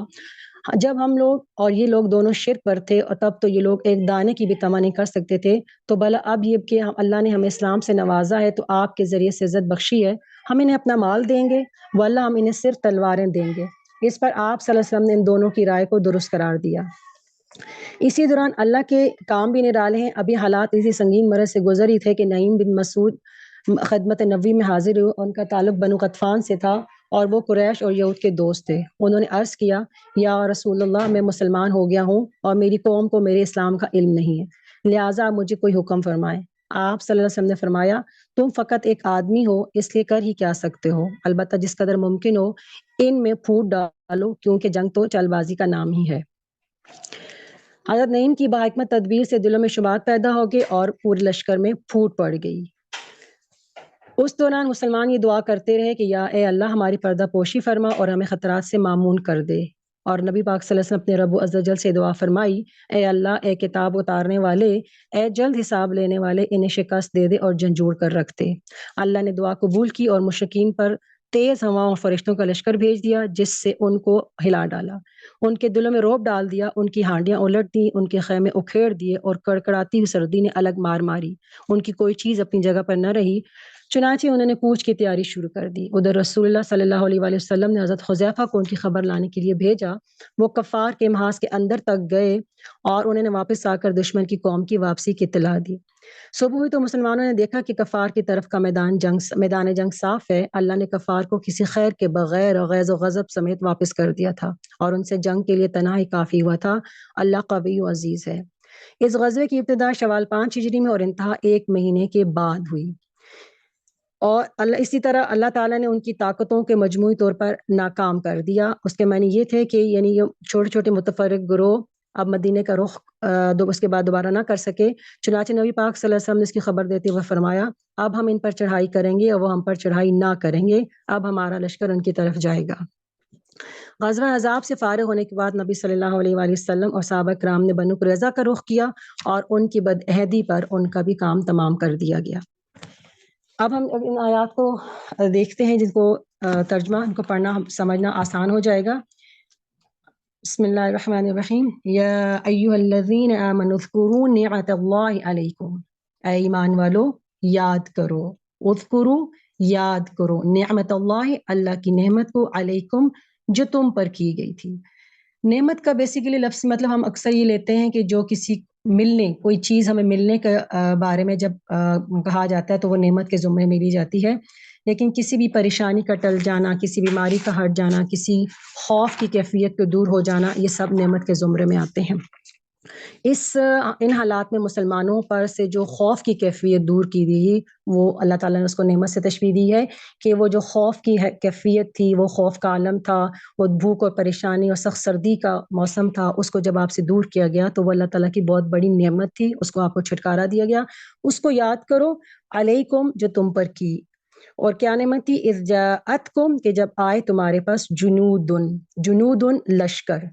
جب ہم لوگ اور یہ لوگ دونوں شرک پر تھے اور تب تو یہ لوگ ایک دانے کی بھی طمع نہیں کر سکتے تھے، تو بھلا اب یہ کہ اللہ نے ہمیں اسلام سے نوازا ہے تو آپ کے ذریعے سے عزت بخشی ہے، ہم انہیں اپنا مال دیں گے واللہ ہم انہیں صرف تلواریں دیں گے۔ اس پر آپ صلی اللہ علیہ وسلم نے ان دونوں کی رائے کو درست قرار دیا۔ اسی دوران اللہ کے کام بھی نرالے ہیں۔ ابھی حالات اسی سنگین مرض سے گزری تھے کہ نعیم بن مسعود خدمت نبی میں حاضر ہوئے۔ ان کا تعلق بنو غطفان سے تھا اور وہ قریش اور یہود کے دوست تھے۔ انہوں نے عرض کیا یا رسول اللہ میں مسلمان ہو گیا ہوں اور میری قوم کو میرے اسلام کا علم نہیں ہے، لہٰذا مجھے کوئی حکم فرمائیں۔ آپ صلی اللہ علیہ وسلم نے فرمایا تم فقط ایک آدمی ہو اس لیے کر ہی کیا سکتے ہو، البتہ جس قدر ممکن ہو ان میں پھوٹ ڈالو کیونکہ جنگ تو چل بازی کا نام ہی ہے۔ حضرت نعیم کی باحکمت تدبیر سے دلوں میں شبہات پیدا ہو گئے اور پورے لشکر میں پھوٹ پڑ گئی۔ اس دوران مسلمان یہ دعا کرتے رہے کہ یا اے اللہ ہماری پردہ پوشی فرما اور ہمیں خطرات سے معمون کر دے، اور نبی پاک صلی اللہ علیہ وسلم اپنے رب عز و جل سے دعا فرمائی اے اللہ، اے کتاب اتارنے والے، اے جلد حساب لینے والے، انہیں شکست دے دے اور جھنجھوڑ کر رکھ دے۔ اللہ نے دعا قبول کی اور مشرکین پر تیز ہواؤں اور فرشتوں کا لشکر بھیج دیا جس سے ان کو ہلا ڈالا، ان کے دلوں میں رعب ڈال دیا، ان کی ہانڈیاں الٹ دی، ان کے خیمے اکھیڑ دیے اور کڑکڑاتی ہوئی سردی نے الگ مار ماری، ان کی کوئی چیز اپنی جگہ پر نہ رہی، چنانچہ انہوں نے کوچ کی تیاری شروع کر دی۔ ادھر رسول اللہ صلی اللہ علیہ وآلہ وسلم نے حضرت حذیفہ کو ان کی خبر لانے کے لیے بھیجا۔ وہ کفار کے محاذ کے اندر تک گئے اور انہوں نے واپس آ کر دشمن کی قوم کی واپسی کی اطلاع دی۔ صبح ہوئی تو مسلمانوں نے دیکھا کہ کفار کی طرف کا میدان جنگ صاف ہے۔ اللہ نے کفار کو کسی خیر کے بغیر غیظ و غضب سمیت واپس کر دیا تھا اور ان سے جنگ کے لیے تنہا ہی کافی ہوا تھا۔ اللہ قوی و عزیز ہے۔ اس غزوے کی ابتدا شوال 5 ہجری میں اور انتہا 1 مہینے کے بعد ہوئی، اور اسی طرح اللہ تعالیٰ نے ان کی طاقتوں کے مجموعی طور پر ناکام کر دیا۔ اس کے معنی یہ تھے کہ یعنی یہ چھوٹے چھوٹے متفرق گروہ اب مدینے کا رخ اس کے بعد دوبارہ نہ کر سکے، چنانچہ نبی پاک صلی اللہ علیہ وسلم نے اس کی خبر دیتے ہوئے فرمایا اب ہم ان پر چڑھائی کریں گے اور وہ ہم پر چڑھائی نہ کریں گے، اب ہمارا لشکر ان کی طرف جائے گا۔ غزوہ احزاب سے فارغ ہونے کے بعد نبی صلی اللہ علیہ وآلہ وسلم اور صحابہ کرام نے بنو قریظہ کا رخ کیا اور ان کی بدعہدی پر ان کا بھی کام تمام کر دیا گیا۔ اب ہم ان آیات کو دیکھتے ہیں جن کو ترجمہ ان کو پڑھنا سمجھنا آسان ہو جائے گا۔ بسم اللہ الرحمن الرحیم۔ یا ایھا الذین آمنوا اذکروا نعمت اللہ علیکم، اے ایمان والو یاد کرو، اذکروا یاد کرو، نعمت اللہ اللہ کی نعمت کو، علیکم جو تم پر کی گئی تھی۔ نعمت کا بیسیکلی لفظ مطلب ہم اکثر یہ لیتے ہیں کہ جو کسی ملنے، کوئی چیز ہمیں ملنے کے بارے میں جب کہا جاتا ہے تو وہ نعمت کے زمرے میں لی جاتی ہے، لیکن کسی بھی پریشانی کا ٹل جانا، کسی بیماری کا ہٹ جانا، کسی خوف کی کیفیت کو دور ہو جانا، یہ سب نعمت کے زمرے میں آتے ہیں۔ ان حالات میں مسلمانوں پر سے جو خوف کی کیفیت دور کی گئی، وہ اللہ تعالیٰ نے اس کو نعمت سے تشبیہ دی ہے کہ وہ جو خوف کی کیفیت تھی، وہ خوف کا عالم تھا، وہ بھوک اور پریشانی اور سخت سردی کا موسم تھا، اس کو جب آپ سے دور کیا گیا تو وہ اللہ تعالیٰ کی بہت بڑی نعمت تھی، اس کو آپ کو چھٹکارا دیا گیا۔ اس کو یاد کرو، علیکم جو تم پر کی، اور کیا نعمت تھی؟ اذ جاءتکم کہ جب آئے تمہارے پاس جنودن لشکر،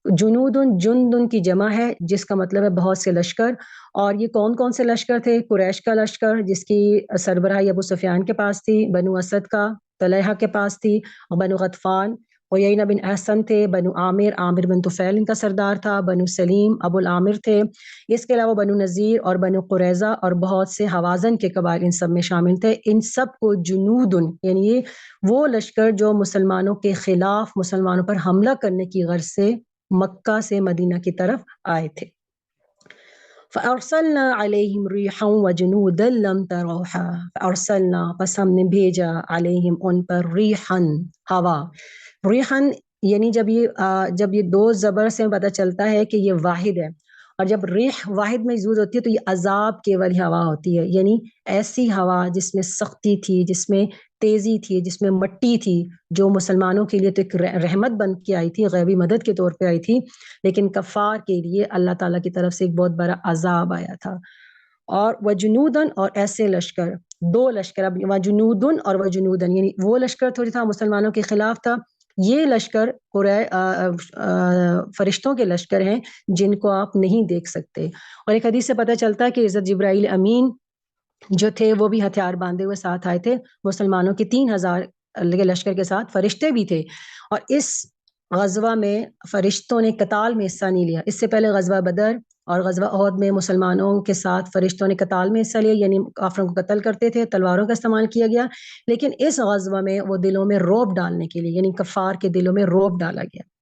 جنودن جندن کی جمع ہے جس کا مطلب ہے بہت سے لشکر، اور یہ کون کون سے لشکر تھے؟ قریش کا لشکر جس کی سربراہی ابو سفیان کے پاس تھی، بنو اسد کا طلحہ کے پاس تھی، اور بنو غطفان عیینہ بن احسن تھے، بنو عامر بن طفیل ان کا سردار تھا، بنو سلیم ابو العامر تھے، اس کے علاوہ بنو نذیر اور بنو قریظہ اور بہت سے حوازن کے قبائل ان سب میں شامل تھے۔ ان سب کو جنودن یعنی یہ وہ لشکر جو مسلمانوں کے خلاف مسلمانوں پر حملہ کرنے کی غرض سے مکہ سے مدینہ کی طرف آئے تھے۔ فَأَرْسَلْنَا عَلَيْهِمْ رِيحًا وَجُنُودًا لَمْ تَرَوْهَا، فَأَرْسَلْنَا پس ہم نے بھیجا علیہم ان پر ریحًا ہوا، ریحًا یعنی جب یہ دو زبر سے پتہ چلتا ہے کہ یہ واحد ہے، اور جب ریح واحد میں یوز ہوتی ہے تو یہ عذاب کی والی ہوا ہوتی ہے، یعنی ایسی ہوا جس میں سختی تھی، جس میں تیزی تھی، جس میں مٹی تھی، جو مسلمانوں کے لیے تو ایک رحمت بن کے آئی تھی، غیبی مدد کے طور پہ آئی تھی، لیکن کفار کے لیے اللہ تعالیٰ کی طرف سے ایک بہت بڑا عذاب آیا تھا۔ اور وجنودن، اور ایسے لشکر، دو لشکر، اب وجنودن اور وجنودن، یعنی وہ لشکر تھوڑی تھا مسلمانوں کے خلاف تھا، یہ لشکر فرشتوں کے لشکر ہیں جن کو آپ نہیں دیکھ سکتے۔ اور ایک حدیث سے پتہ چلتا ہے کہ حضرت جبرائیل امین جو تھے وہ بھی ہتھیار باندھے ہوئے ساتھ آئے تھے، مسلمانوں کے 3000 کے لشکر کے ساتھ فرشتے بھی تھے، اور اس غزوہ میں فرشتوں نے قتال میں حصہ نہیں لیا۔ اس سے پہلے غزوہ بدر اور غزوہ احد میں مسلمانوں کے ساتھ فرشتوں نے قتال میں حصہ لیا، یعنی کافروں کو قتل کرتے تھے، تلواروں کا استعمال کیا گیا، لیکن اس غزوہ میں وہ دلوں میں رعب ڈالنے کے لیے، یعنی کفار کے دلوں میں رعب ڈالا گیا۔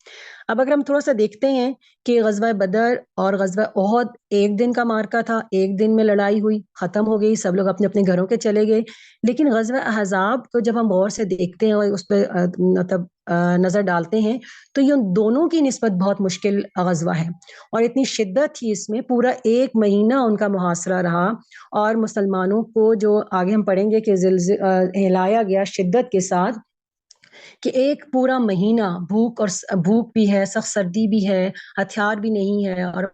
اب اگر ہم تھوڑا سا دیکھتے ہیں کہ غزوہ بدر اور غزوہ احد ایک دن کا مارکا تھا، ایک دن میں لڑائی ہوئی، ختم ہو گئی، سب لوگ اپنے اپنے گھروں کے چلے گئے، لیکن غزوہ احزاب کو جب ہم غور سے دیکھتے ہیں اور اس پہ مطلب نظر ڈالتے ہیں تو یہ دونوں کی نسبت بہت مشکل غزوہ ہے، اور اتنی شدت تھی اس میں، پورا 1 مہینہ ان کا محاصرہ رہا، اور مسلمانوں کو جو آگے ہم پڑھیں گے کہ ہلایا گیا شدت کے ساتھ، کہ ایک پورا مہینہ بھوک بھی ہے، سخت سردی بھی ہے، ہتھیار بھی نہیں ہے، اور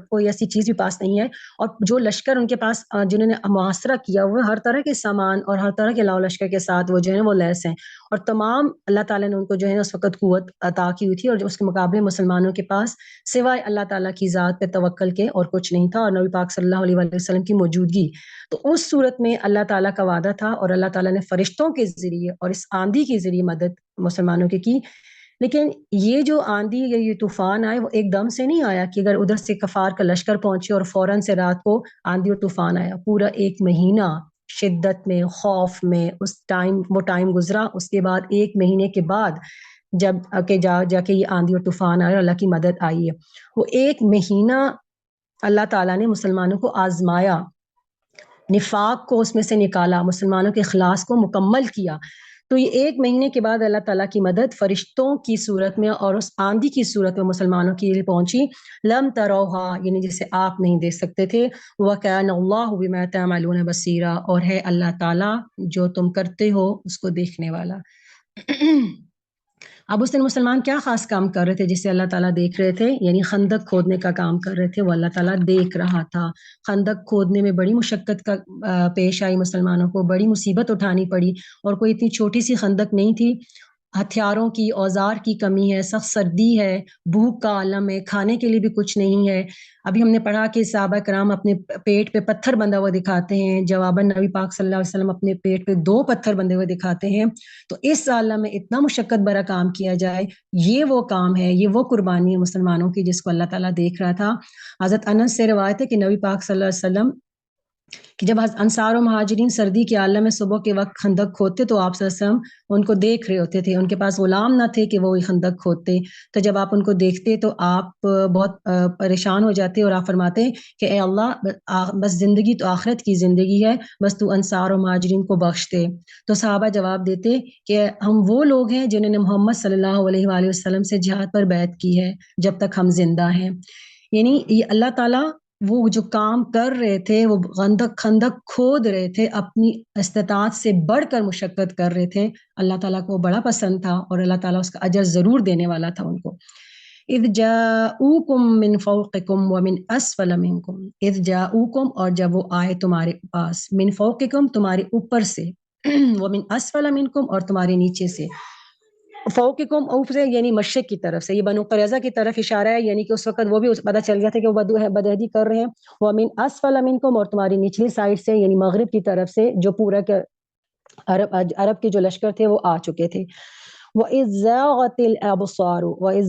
کوئی ایسی چیز بھی پاس نہیں ہے، اور جو لشکر ان کے پاس جنہوں نے محاصرہ کیا وہ ہر طرح کے سامان اور ہر طرح کے لاؤ لشکر کے ساتھ وہ جو ہے وہ لیس ہیں، اور تمام اللہ تعالیٰ نے ان کو جو ہے اس وقت قوت عطا کی ہوئی تھی، اور جو اس کے مقابلے مسلمانوں کے پاس سوائے اللہ تعالیٰ کی ذات پہ توکل کے اور کچھ نہیں تھا، اور نبی پاک صلی اللہ علیہ وسلم کی موجودگی۔ تو اس صورت میں اللہ تعالیٰ کا وعدہ تھا، اور اللہ تعالیٰ نے فرشتوں کے ذریعے اور اس آندھی کے ذریعے مدد مسلمانوں کی، لیکن یہ جو آندھی یا یہ طوفان آئے وہ ایک دم سے نہیں آیا کہ اگر ادھر سے کفار کا لشکر پہنچے اور فوراً سے رات کو آندھی اور طوفان آیا، پورا 1 مہینہ شدت میں، خوف میں، وہ ٹائم گزرا، اس کے بعد 1 مہینے کے بعد جب کہ جا کے یہ آندھی اور طوفان آئے اور اللہ کی مدد آئی ہے، وہ 1 مہینہ اللہ تعالیٰ نے مسلمانوں کو آزمایا، نفاق کو اس میں سے نکالا، مسلمانوں کے اخلاص کو مکمل کیا، تو یہ 1 مہینے کے بعد اللہ تعالیٰ کی مدد فرشتوں کی صورت میں اور اس آندھی کی صورت میں مسلمانوں کے لیے پہنچی، لم تروہا، یعنی جسے آپ نہیں دیکھ سکتے تھے، وَكَانَ اللَّهُ بِمَا تَعْمَلُونَ بَصِيرًا، اور ہے اللہ تعالیٰ جو تم کرتے ہو اس کو دیکھنے والا۔ اب اس دن مسلمان کیا خاص کام کر رہے تھے جسے اللہ تعالیٰ دیکھ رہے تھے؟ یعنی خندق کھودنے کا کام کر رہے تھے، وہ اللہ تعالیٰ دیکھ رہا تھا۔ خندق کھودنے میں بڑی مشقت کا پیش آئی مسلمانوں کو، بڑی مصیبت اٹھانی پڑی، اور کوئی اتنی چھوٹی سی خندق نہیں تھی، ہتھیاروں کی، اوزار کی کمی ہے، سخت سردی ہے، بھوک کا عالم ہے، کھانے کے لیے بھی کچھ نہیں ہے۔ ابھی ہم نے پڑھا کہ صحابہ کرام اپنے پیٹ پہ پتھر بندھا ہوا دکھاتے ہیں، جواباً نبی پاک صلی اللہ علیہ وسلم اپنے پیٹ پہ 2 پتھر بندھے ہوئے دکھاتے ہیں۔ تو اس عالم میں اتنا مشقت بھرا کام کیا جائے، یہ وہ کام ہے، یہ وہ قربانی ہے مسلمانوں کی جس کو اللہ تعالیٰ دیکھ رہا تھا۔ حضرت انس سے روایت ہے کہ نبی پاک صلی اللہ علیہ وسلم کہ جب انصار و مہاجرین سردی کے عالم میں صبح کے وقت خندق کھودتے تو آپ صلی اللہ علیہ وسلم ان کو دیکھ رہے ہوتے تھے، ان کے پاس غلام نہ تھے کہ وہ خندق کھودتے، تو جب آپ ان کو دیکھتے تو آپ بہت پریشان ہو جاتے اور آپ فرماتے کہ اے اللہ بس زندگی تو آخرت کی زندگی ہے، بس تو انصار و مہاجرین کو بخش دے۔ تو صحابہ جواب دیتے کہ ہم وہ لوگ ہیں جنہوں نے محمد صلی اللہ علیہ وآلہ وسلم سے جہاد پر بیعت کی ہے جب تک ہم زندہ ہیں۔ یعنی یہ اللہ تعالیٰ وہ جو کام کر رہے تھے، وہ خندق کھود رہے تھے، اپنی استطاعت سے بڑھ کر مشقت کر رہے تھے، اللہ تعالیٰ کو بڑا پسند تھا اور اللہ تعالیٰ اس کا اجر ضرور دینے والا تھا ان کو۔ اذ جاؤکم من فوقکم ومن اسفل منکم، اذ جاؤکم، اور جب وہ آئے تمہارے پاس، من فوقکم تمہارے اوپر سے، ومن اسفل منکم اور تمہارے نیچے سے۔ فوقکم اوپر سے یعنی مشرق کی طرف سے، یہ بنو قریظہ کی طرف اشارہ ہے، یعنی کہ اس وقت وہ بھی پتہ چل گیا تھا کہ وہ بدعہدی کر رہے ہیں۔ ومن اسفل منکم، اور تمہاری نچلی سائڈ سے یعنی مغرب کی طرف سے، جو پورا کے عرب کے جو لشکر تھے وہ آ چکے تھے۔ وَإِذْ زَاغَتِ الْأَبْصَارُ، وَإِذْ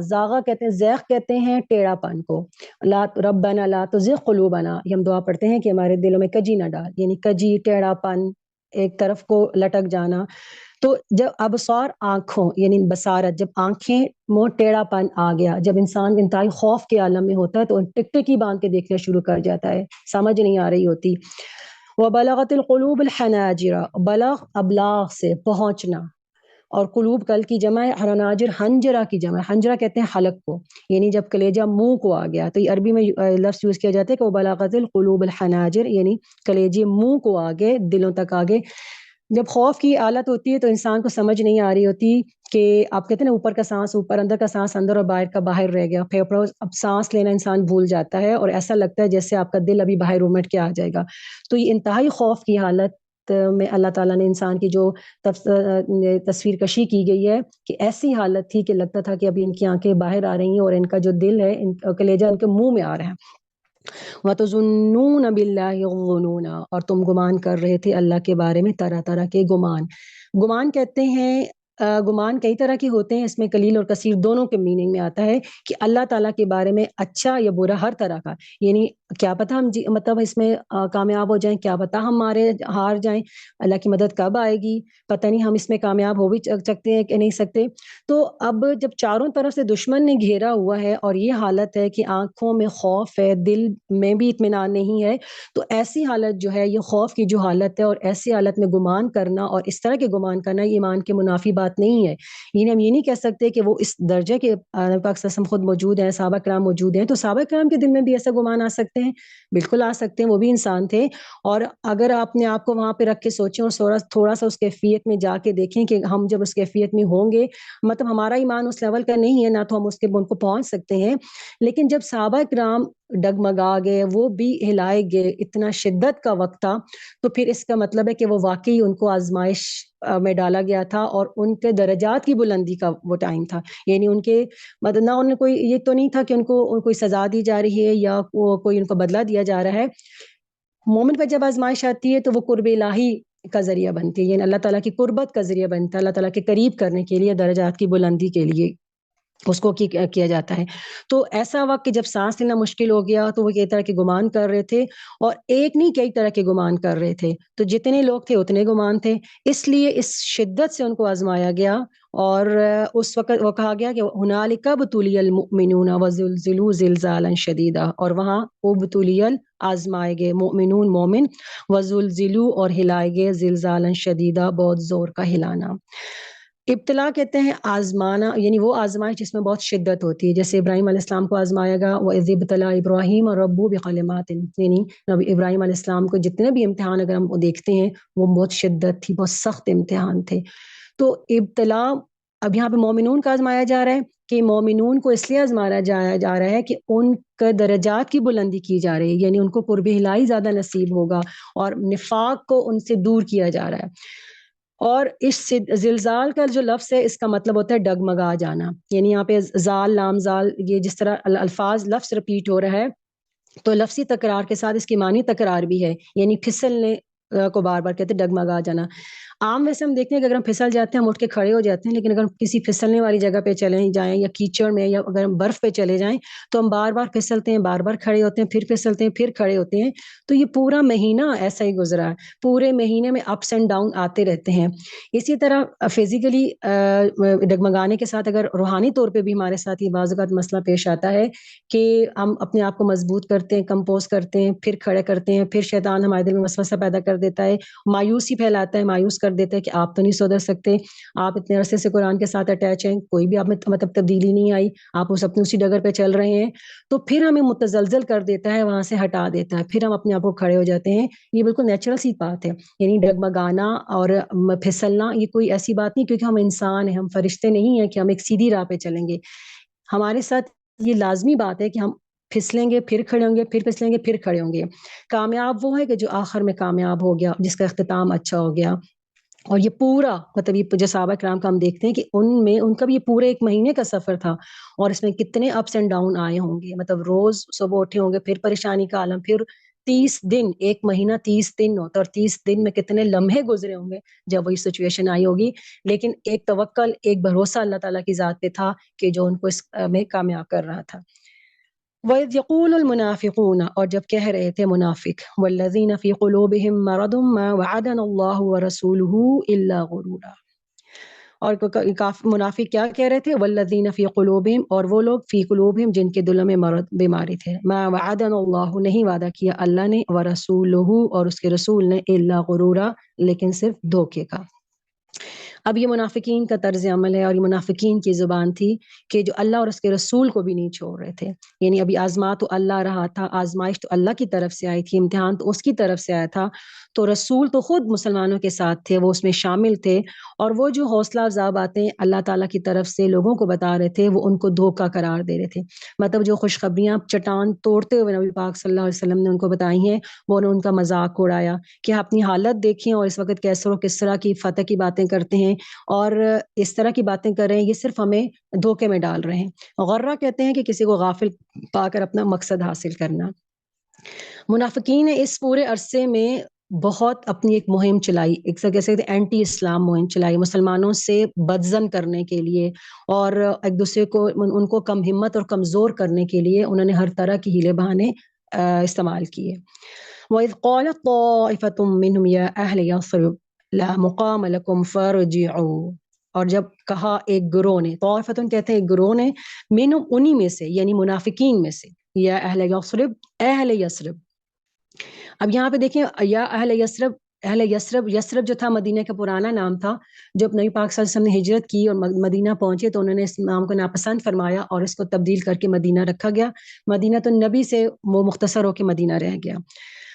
زَاغَ کہتے ہیں، زیغ کہتے ہیں ٹیڑھا پن کو، ربنا لا تزغ قلوبنا، یہ ہم دعا پڑھتے ہیں کہ ہمارے دلوں میں کجی نہ ڈال، یعنی کجی، ٹیڑھا پن، ایک طرف کو لٹک جانا۔ تو جب ابصار آنکھوں یعنی بصارت، جب آنکھیں میں ٹیڑھا پن آ گیا، جب انسان انتہائی خوف کے عالم میں ہوتا ہے تو ٹک ٹکی باندھ کے دیکھنا شروع کر جاتا ہے، سمجھ نہیں آ رہی ہوتی۔ وَبَلَغَتِ الْقُلُوبُ الْحَنَاجِرَ، بلغ ابلاغ سے پہنچنا، اور قلوب قلب کی جمع ہے، حناجر حنجرہ کی جمع ہے، حنجرہ کہتے ہیں حلق کو، یعنی جب کلیجہ منہ کو آ گیا تو یہ عربی میں لفظ یوز کیا جاتا ہے کہ وہ بلاغت القلوب الحناجر، یعنی کلیجے منہ کو آگے، دلوں تک آگے۔ جب خوف کی حالت ہوتی ہے تو انسان کو سمجھ نہیں آ رہی ہوتی کہ آپ کہتے ہیں نا اوپر کا سانس اوپر، اندر کا سانس اندر اور باہر کا باہر رہ گیا، پھیپھڑوں اب سانس لینا انسان بھول جاتا ہے اور ایسا لگتا ہے جیسے آپ کا دل ابھی باہر امٹ کے آ جائے گا۔ تو یہ انتہائی خوف کی حالت میں اللہ تعالیٰ نے انسان کی جو تصویر کشی کی گئی ہے کہ ایسی حالت تھی کہ لگتا تھا کہ ابھی ان کی آنکھیں باہر آ رہی ہیں اور ان کا جو دل ہے، کلیجہ ان کے منہ میں آ رہا ہے۔ وَتَظُنُّونَ بِاللَّهِ الظُّنُونَ، اور تم گمان کر رہے تھے اللہ کے بارے میں طرح طرح کے گمان۔ گمان کہتے ہیں گمان کئی طرح کے ہوتے ہیں، اس میں قلیل اور کثیر دونوں کے میننگ میں آتا ہے کہ اللہ تعالیٰ کے بارے میں اچھا یا برا ہر طرح کا، یعنی کیا پتہ ہم مطلب اس میں کامیاب ہو جائیں، کیا پتہ ہم ہار جائیں، اللہ کی مدد کب آئے گی، پتہ نہیں ہم اس میں کامیاب ہو بھی سکتے ہیں کہ نہیں سکتے۔ تو اب جب چاروں طرف سے دشمن نے گھیرا ہوا ہے اور یہ حالت ہے کہ آنکھوں میں خوف ہے، دل میں بھی اطمینان نہیں ہے، تو ایسی حالت جو ہے یہ خوف کی جو حالت ہے اور ایسی حالت میں گمان کرنا اور اس طرح کے گمان کرنا یہ ایمان کے منافی بات نہیں ہے۔ یعنی ہم یہ نہیں کہہ سکتے کہ وہ اس درجے کے پاک وسلم خود موجود ہیں، صحابہ کرام موجود ہیں، تو صحابہ کرام کے دل میں بھی ایسا گمان آ سکتے ہیں، بالکل آ سکتے ہیں، وہ بھی انسان تھے۔ اور اگر آپ نے آپ کو وہاں پہ رکھ کے سوچیں اور تھوڑا سا اس کیفیت میں جا کے دیکھیں کہ ہم جب اس کیفیت میں ہوں گے، مطلب ہمارا ایمان اس لیول کا نہیں ہے، نہ تو ہم ان کو پہنچ سکتے ہیں، لیکن جب صحابہ کرام ڈگمگا گئے، وہ بھی ہلائے گئے، اتنا شدت کا وقت تھا، تو پھر اس کا مطلب ہے کہ وہ واقعی ان کو آزمائش میں ڈالا گیا تھا اور ان کے درجات کی بلندی کا وہ ٹائم تھا۔ یعنی ان کے مطلب نہ انہیں کوئی یہ تو نہیں تھا کہ ان کو کوئی سزا دی جا رہی ہے یا کوئی ان کو بدلہ دیا جا رہا ہے۔ مومن پر جب آزمائش آتی ہے تو وہ قرب الہی کا ذریعہ بنتی ہے، یعنی اللہ تعالیٰ کی قربت کا ذریعہ بنتا ہے، اللہ تعالیٰ کے قریب کرنے کے لیے، درجات کی بلندی کے لیے اس کو کیا جاتا ہے۔ تو ایسا وقت کہ جب سانس لینا مشکل ہو گیا تو وہ کئی طرح کے گمان کر رہے تھے، اور ایک نہیں کئی طرح کے گمان کر رہے تھے، تو جتنے لوگ تھے اتنے گمان تھے، اس لیے اس شدت سے ان کو آزمایا گیا۔ اور اس وقت وہ کہا گیا کہ ہنالک ابتلی المؤمنون وزلزلوا زلزالا شدیدا، اور وہاں ابتلی آزمائے گئے مؤمنون مومن، وزلزلوا اور ہلائے گئے زلزالا شدیدا بہت زور کا ہلانا۔ ابتلا کہتے ہیں آزمانا، یعنی وہ آزمائش جس میں بہت شدت ہوتی ہے، جیسے ابراہیم علیہ السلام کو آزمایا گا، وَإِذِ ابْتَلَىٰ إِبْرَاهِيمَ رَبُّهُ بِكَلِمَاتٍ، یعنی نبی ابراہیم علیہ السلام کو جتنے بھی امتحان اگر ہم دیکھتے ہیں وہ بہت شدت تھی، بہت سخت امتحان تھے۔ تو ابتلا اب یہاں پہ مومنون کا آزمایا جا رہا ہے کہ مومنون کو اس لیے آزمایا جا رہا ہے کہ ان کے درجات کی بلندی کی جا رہی ہے، یعنی ان کو قرب الہی زیادہ نصیب ہوگا اور نفاق کو ان سے دور کیا جا رہا ہے۔ اور اس زلزال کا جو لفظ ہے اس کا مطلب ہوتا ہے ڈگمگا جانا، یعنی یہاں پہ زال لام زال یہ جس طرح الفاظ لفظ رپیٹ ہو رہا ہے تو لفظی تکرار کے ساتھ اس کی معنی تکرار بھی ہے، یعنی پھسلنے کو بار بار کہتے ہیں ڈگمگا جانا۔ عام ویسے ہم دیکھتے ہیں کہ اگر ہم پھسل جاتے ہیں ہم اٹھ کے کھڑے ہو جاتے ہیں، لیکن اگر ہم کسی پھسلنے والی جگہ پہ چلے جائیں یا کیچڑ میں یا اگر ہم برف پہ چلے جائیں تو ہم بار بار پھسلتے ہیں، بار بار کھڑے ہوتے ہیں، پھر پھسلتے ہیں، پھر کھڑے ہوتے ہیں۔ تو یہ پورا مہینہ ایسا ہی گزرا ہے، پورے مہینے میں اپس اینڈ ڈاؤن آتے رہتے ہیں۔ اسی طرح فزیکلی ڈگمگانے کے ساتھ اگر روحانی طور پہ بھی ہمارے ساتھ یہ بعض اوقات مسئلہ پیش آتا ہے کہ ہم اپنے آپ کو مضبوط کرتے ہیں، کمپوز کرتے ہیں، پھر کھڑے کرتے ہیں، پھر شیطان ہمارے دل میں وسوسہ پیدا کر دیتا ہے، مایوسی پھیلاتا ہے، مایوس کر دیتا ہے کہ آپ تو نہیں سدھر سکتے، آپ اتنے عرصے سے قرآن کے ساتھ اٹیچ ہیں، کوئی بھی آپ میں مطلب تبدیلی نہیں آئی، آپ اس اپنی اسی ڈگر پہ چل رہے ہیں، تو پھر ہمیں متزلزل کر دیتا ہے، وہاں سے ہٹا دیتا ہے، پھر ہم اپنے آپ کو کھڑے ہو جاتے ہیں۔ یہ بالکل نیچرل سی بات ہے، یعنی ڈگمگانا اور پھسلنا یہ کوئی ایسی بات نہیں، کیونکہ ہم انسان ہیں، ہم فرشتے نہیں ہیں کہ ہم ایک سیدھی راہ پہ چلیں گے۔ ہمارے ساتھ یہ لازمی بات ہے کہ ہم پھسلیں گے، پھر کھڑے ہوں گے، پھر پھسلیں گے، پھر کھڑے ہوں گے۔ کامیاب وہ ہے کہ جو آخر میں کامیاب ہو گیا، جس کا اختتام اچھا ہو گیا۔ اور یہ پورا مطلب یہ جو صحابہ کرام کا ہم دیکھتے ہیں کہ ان کا بھی یہ پورے ایک مہینے کا سفر تھا، اور اس میں کتنے اپس اینڈ ڈاؤن آئے ہوں گے، مطلب روز صبح اٹھے ہوں گے، پھر پریشانی کا عالم، پھر 30 دن، ایک مہینہ 30 دن ہوتا، اور 30 دن میں کتنے لمحے گزرے ہوں گے جب وہی سچویشن آئی ہوگی، لیکن ایک توکل، ایک بھروسہ اللہ تعالیٰ کی ذات پہ تھا کہ جو ان کو اس میں کامیاب کر رہا تھا۔ وَإِذْ يَقُولُ الْمُنَافِقُونَ، اور جب کہہ رہے تھے منافق، وَالَّذِينَ فِي قُلُوبِهِم مَّرَضٌ مَّا وَعَدَنَا اللَّهُ وَرَسُولُهُ إِلَّا غُرُورًا، اور منافق کیا کہہ رہے تھے؟ وَالَّذِينَ فِي قُلُوبِهِم، اور وہ لوگ فی قلوبہم جن کے دلوں میں مرض بیماری تھے، مَا وَعَدَنَا اللَّهُ نہیں وعدہ کیا اللہ نے، وَرَسُولُهُ اور اس کے رسول نے، إِلَّا غُرُورًا لیکن صرف دھوکے کا۔ اب یہ منافقین کا طرز عمل ہے اور یہ منافقین کی زبان تھی کہ جو اللہ اور اس کے رسول کو بھی نہیں چھوڑ رہے تھے. یعنی ابھی آزما تو اللہ رہا تھا، آزمائش تو اللہ کی طرف سے آئی تھی، امتحان تو اس کی طرف سے آیا تھا، تو رسول تو خود مسلمانوں کے ساتھ تھے، وہ اس میں شامل تھے، اور وہ جو حوصلہ افزا باتیں اللہ تعالیٰ کی طرف سے لوگوں کو بتا رہے تھے وہ ان کو دھوکہ قرار دے رہے تھے. مطلب جو خوشخبریاں چٹان توڑتے ہوئے نبی پاک صلی اللہ علیہ وسلم نے ان کو بتائی ہیں، وہ انہوں نے ان کا مذاق اڑایا کہ اپنی حالت دیکھیں اور اس وقت کیسر و کس طرح کی فتح کی باتیں کرتے ہیں اور اس طرح کی باتیں کر رہے ہیں، یہ صرف ہمیں دھوکے میں ڈال رہے ہیں. غرہ کہتے ہیں کہ کسی کو غافل پا کر اپنا مقصد حاصل کرنا. منافقین نے اس پورے عرصے میں بہت اپنی ایک مہم چلائی، ایک کہہ سکتے اینٹی اسلام مہم چلائی، مسلمانوں سے بدزن کرنے کے لیے اور ایک دوسرے کو ان کو کم ہمت اور کمزور کرنے کے لیے انہوں نے ہر طرح کی ہیلے بہانے استعمال کیے. وَإِذْ قَالَتْ طَائِفَةٌ مِّنْهُمْ يَا أَهْلَ يَثْرِبَ لَا مُقَامَ لَكُمْ فَارْجِعُوا، اور جب کہا ایک گروہ نے، طائفتن کہتے ہیں ایک گروہ نے، منہم انہی میں سے یعنی منافقین میں سے، یا اہل یثرب، اہل یثرب. اب یہاں پہ دیکھیں یا اہل یثرب، اہل یثرب، یثرب جو تھا مدینہ کا پرانا نام تھا. جب نبی پاک صلی اللہ علیہ وسلم نے ہجرت کی اور مدینہ پہنچے تو انہوں نے اس نام کو ناپسند فرمایا اور اس کو تبدیل کر کے مدینہ رکھا گیا. مدینہ تو نبی سے وہ مختصر ہو کے مدینہ رہ گیا.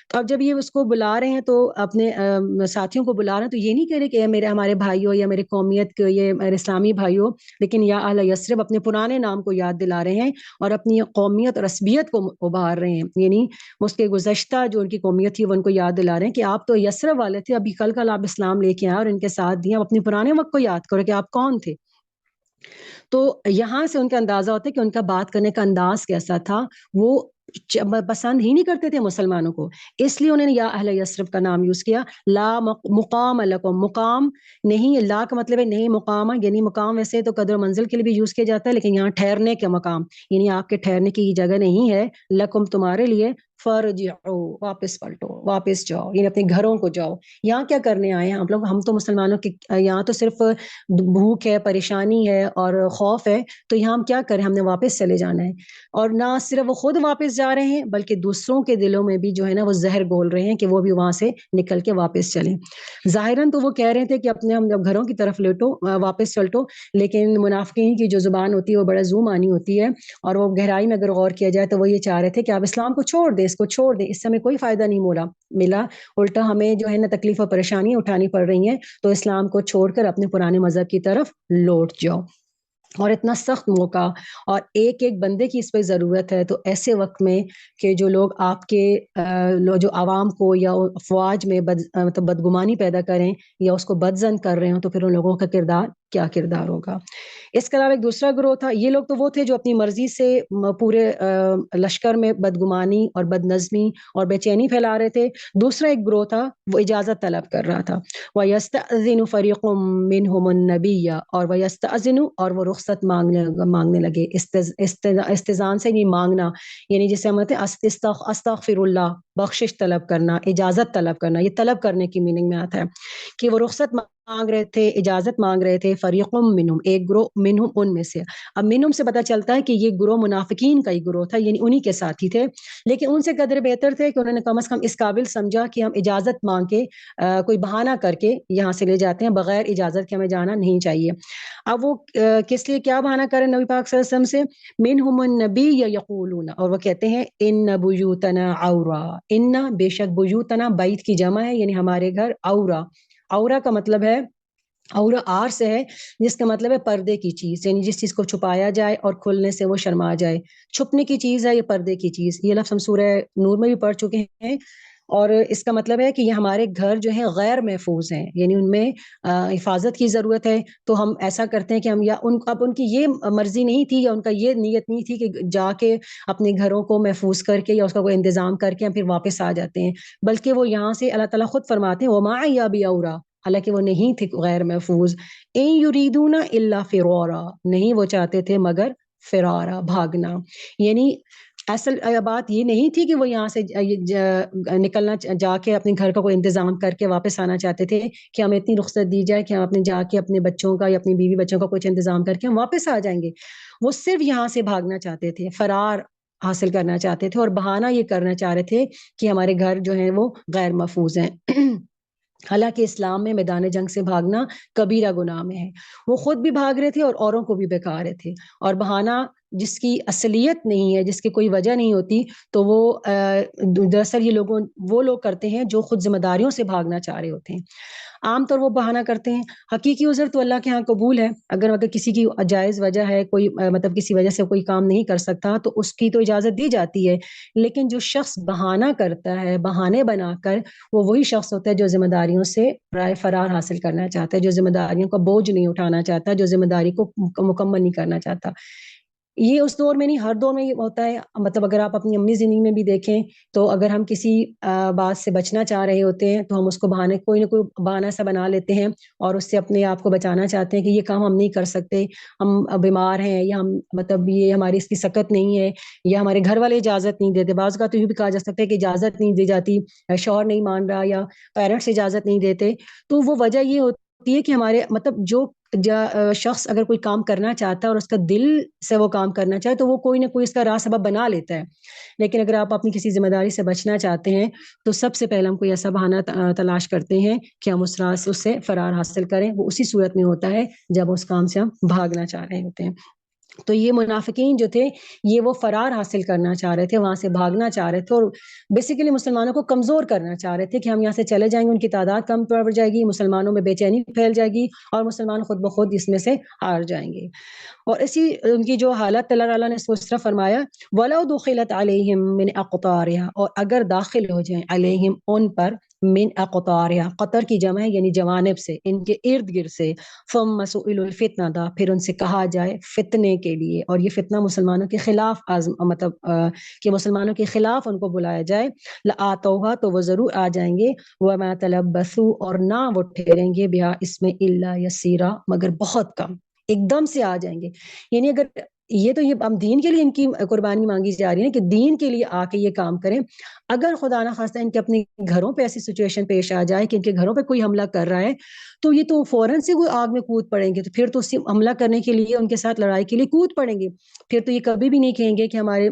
تو اب جب یہ اس کو بلا رہے ہیں تو اپنے ساتھیوں کو بلا رہے ہیں تو یہ نہیں کہہ رہے کہ میرے ہمارے بھائیوں یا میرے قومیت کے یہ میرے اسلامی بھائیوں، لیکن یا اہل یثرب اپنے پرانے نام کو یاد دلا رہے ہیں اور اپنی قومیت اور عصبیت کو ابھار رہے ہیں. یعنی اس کے گزشتہ جو ان کی قومیت تھی وہ ان کو یاد دلا رہے ہیں کہ آپ تو یثرب والے تھے، ابھی کل آپ اسلام لے کے آئے اور ان کے ساتھ دیا، اپنے پرانے وقت کو یاد کرو کہ آپ کون تھے. تو یہاں سے ان کا اندازہ ہوتا ہے کہ ان کا بات کرنے کا انداز کیسا تھا. وہ پسند ہی نہیں کرتے تھے مسلمانوں کو، اس لیے انہوں نے یا اہل یثرب کا نام یوز کیا. لا مقام لکم، مقام نہیں، لا کا مطلب ہے نہیں مقام، یعنی مقام ویسے تو قدر و منزل کے لیے بھی یوز کیا جاتا ہے، لیکن یہاں ٹھہرنے کا مقام، یعنی آپ کے ٹھہرنے کی جگہ نہیں ہے. لکم تمہارے لیے، فرجعوا واپس پلٹو، واپس جاؤ، یعنی اپنے گھروں کو جاؤ. یہاں کیا کرنے آئے ہیں آپ لوگ؟ ہم تو مسلمانوں کے یہاں تو صرف بھوک ہے، پریشانی ہے اور خوف ہے، تو یہاں ہم کیا کریں؟ ہم نے واپس چلے جانا ہے. اور نہ صرف وہ خود واپس جا رہے ہیں بلکہ دوسروں کے دلوں میں بھی جو ہے نا وہ زہر گول رہے ہیں کہ وہ بھی وہاں سے نکل کے واپس چلیں. ظاہراً تو وہ کہہ رہے تھے کہ اپنے ہم گھروں کی طرف لوٹو، واپس چلٹو، لیکن منافقین کی جو زبان ہوتی ہے وہ بڑا زو معنی ہوتی ہے اور وہ گہرائی میں اگر غور کیا جائے تو وہ یہ چاہ رہے تھے کہ آپ اسلام کو چھوڑ دیں، اس کو چھوڑ دیں، اس سے ہمیں کوئی فائدہ نہیں ملا، الٹا ہمیں جو ہے نا تکلیف اور پریشانیاں اٹھانی پڑ رہی ہیں، تو اسلام کو چھوڑ کر اپنے پرانے مذہب کی طرف لوٹ جاؤ. اور اتنا سخت موقع اور ایک ایک بندے کی اس پہ ضرورت ہے. تو ایسے وقت میں کہ جو لوگ آپ کے جو عوام کو یا افواج میں مطلب بدگمانی پیدا کریں یا اس کو بدزن کر رہے ہوں، تو پھر ان لوگوں کا کیا کردار ہوگا. اس کے علاوہ ایک دوسرا گروہ تھا. یہ لوگ تو وہ تھے جو اپنی مرضی سے پورے لشکر میں بدگمانی اور بد نظمی اور بے چینی پھیلا رہے تھے. دوسرا ایک گروہ تھا وہ اجازت طلب کر رہا تھا. وَيَسْتَأْذِنُ فَرِيقٌ مِّنْهُمُ النَّبِيَّ، اور وَيَسْتَأْذِنُ، اور وہ رخصت مانگنے لگے. استئذان سے نہیں مانگنا، یعنی جسے ہم کہتے ہیں استغفر اللہ، بخشش طلب کرنا، اجازت طلب کرنا. یہ طلب کرنے کی میننگ میں آتا ہے کہ وہ رخصت مانگ رہے تھے، اجازت مانگ رہے تھے. فریقم منہم، ایک گروہ، منہم ان میں سے. اب منہم سے پتہ چلتا ہے کہ یہ گروہ منافقین کا ہی گروہ تھا، یعنی انہی کے ساتھی تھے، لیکن ان سے قدر بہتر تھے کہ انہوں نے کم از کم اس قابل سمجھا کہ ہم اجازت مانگ کے کوئی بہانہ کر کے یہاں سے لے جاتے ہیں، بغیر اجازت کے ہمیں جانا نہیں چاہیے. اب وہ کس لیے کیا بہانہ کریں نبی پاک صلی اللہ علیہ وسلم سے؟ منہم النبی یقولون، اور وہ کہتے ہیں ان بیوتنا عورا، ان بے شک، بیوتنا بیت کی جمع ہے، یعنی ہمارے گھر، عورا، عورا کا مطلب ہے، عورا آر سے ہے جس کا مطلب ہے پردے کی چیز، یعنی جس چیز کو چھپایا جائے اور کھلنے سے وہ شرما جائے. چھپنے کی چیز ہے یہ، پردے کی چیز. یہ لفظ ہم سورہ نور میں بھی پڑھ چکے ہیں. اور اس کا مطلب ہے کہ یہ ہمارے گھر جو ہیں غیر محفوظ ہیں، یعنی ان میں حفاظت کی ضرورت ہے. تو ہم ایسا کرتے ہیں کہ ہم یا اب ان کی یہ مرضی نہیں تھی یا ان کا یہ نیت نہیں تھی کہ جا کے اپنے گھروں کو محفوظ کر کے یا اس کا کوئی انتظام کر کے ہم پھر واپس آ جاتے ہیں، بلکہ وہ یہاں سے اللہ تعالیٰ خود فرماتے ہیں وَمَا عَيَّا بِأَوْرَا، حالانکہ وہ نہیں تھے غیر محفوظ. اِن يُرِيدُونَ إِلَّا فِرَارًا، نہیں وہ چاہتے تھے مگر فرارا، بھاگنا. یعنی اصل بات یہ نہیں تھی کہ وہ یہاں سے نکلنا، جا کے اپنے گھر کا کوئی انتظام کر کے واپس آنا چاہتے تھے کہ ہمیں اتنی رخصت دی جائے کہ ہم اپنے جا کے اپنے بچوں کا یا اپنی بیوی بچوں کا کچھ انتظام کر کے ہم واپس آ جائیں گے. وہ صرف یہاں سے بھاگنا چاہتے تھے، فرار حاصل کرنا چاہتے تھے، اور بہانہ یہ کرنا چاہ رہے تھے کہ ہمارے گھر جو ہیں وہ غیر محفوظ ہیں. حالانکہ اسلام میں میدان جنگ سے بھاگنا کبیرہ گناہ میں ہے. وہ خود بھی بھاگ رہے تھے اور اوروں کو بھی بہکا رہے تھے, اور بہانہ جس کی اصلیت نہیں ہے, جس کی کوئی وجہ نہیں ہوتی, تو وہ دراصل یہ وہ لوگ کرتے ہیں جو خود ذمہ داریوں سے بھاگنا چاہ رہے ہوتے ہیں. عام طور وہ بہانہ کرتے ہیں. حقیقی عذر تو اللہ کے ہاں قبول ہے. اگر کسی کی جائز وجہ ہے, کوئی مطلب کسی وجہ سے کوئی کام نہیں کر سکتا, تو اس کی تو اجازت دی جاتی ہے. لیکن جو شخص بہانہ کرتا ہے, بہانے بنا کر, وہ وہی شخص ہوتا ہے جو ذمہ داریوں سے رائے فرار حاصل کرنا چاہتا ہے, جو ذمہ داریوں کا بوجھ نہیں اٹھانا چاہتا, جو ذمہ داری کو مکمل نہیں کرنا چاہتا. یہ اس دور میں نہیں, ہر دور میں یہ ہوتا ہے. مطلب اگر آپ اپنی اپنی زندگی میں بھی دیکھیں تو اگر ہم کسی بات سے بچنا چاہ رہے ہوتے ہیں تو ہم اس کو بہانے کوئی نہ کوئی بہانہ ایسا بنا لیتے ہیں اور اس سے اپنے آپ کو بچانا چاہتے ہیں کہ یہ کام ہم نہیں کر سکتے, ہم بیمار ہیں, یا ہم مطلب یہ ہماری اس کی سکت نہیں ہے, یا ہمارے گھر والے اجازت نہیں دیتے. بعض کا تو یہ بھی کہا جا سکتا ہے کہ اجازت نہیں دی جاتی, شوہر نہیں مان رہا, یا پیرنٹس اجازت نہیں دیتے. تو وہ وجہ یہ ہوتی ہے کہ ہمارے مطلب جو شخص اگر کوئی کام کرنا چاہتا ہے اور اس کا دل سے وہ کام کرنا چاہے تو وہ کوئی نہ کوئی اس کا راہ سبب بنا لیتا ہے. لیکن اگر آپ اپنی کسی ذمہ داری سے بچنا چاہتے ہیں تو سب سے پہلے ہم کوئی ایسا بہانہ تلاش کرتے ہیں کہ ہم اس راہ سے اس سے فرار حاصل کریں. وہ اسی صورت میں ہوتا ہے جب اس کام سے ہم بھاگنا چاہ رہے ہوتے ہیں. تو یہ منافقین جو تھے یہ وہ فرار حاصل کرنا چاہ رہے تھے, وہاں سے بھاگنا چاہ رہے تھے, اور بیسیکلی مسلمانوں کو کمزور کرنا چاہ رہے تھے کہ ہم یہاں سے چلے جائیں گے, ان کی تعداد کم پڑ جائے گی, مسلمانوں میں بے چینی پھیل جائے گی, اور مسلمان خود بخود اس میں سے ہار جائیں گے. اور اسی ان کی جو حالت اللہ تعالیٰ نے اس طرح فرمایا وَلَوْ دُخِلَتْ عَلَيْهِمْ مِنْ أَقْطَارِهَا, اور اگر داخل ہو جائیں علیہم ان پر, من اقطارها, قطر کی جمع ہے یعنی جوانب سے, ان کے ارد گرد سے, ثم سئلوا الفتنة, پھر ان سے کہا جائے فتنے کے لیے, اور یہ فتنہ مسلمانوں کے خلاف مطلب کہ مسلمانوں کے خلاف ان کو بلایا جائے, لآتوها, تو وہ ضرور آ جائیں گے, وما تلبثوا, اور نہ وہ ٹھہریں گے, بہا, اس میں, الا یسیرا, مگر بہت کم, ایک دم سے آ جائیں گے. یعنی اگر یہ تو یہ ہم دین کے لیے ان کی قربانی مانگی جا رہی ہے کہ دین کے لیے آ کے یہ کام کریں. اگر خدا نہ خواستہ ان کے اپنے گھروں پہ ایسی سچویشن پیش آ جائے کہ ان کے گھروں پہ کوئی حملہ کر رہا ہے, تو یہ تو فوراً سے وہ آگ میں کود پڑیں گے, تو پھر تو اسی حملہ کرنے کے لیے ان کے ساتھ لڑائی کے لیے کود پڑیں گے. پھر تو یہ کبھی بھی نہیں کہیں گے کہ ہمارے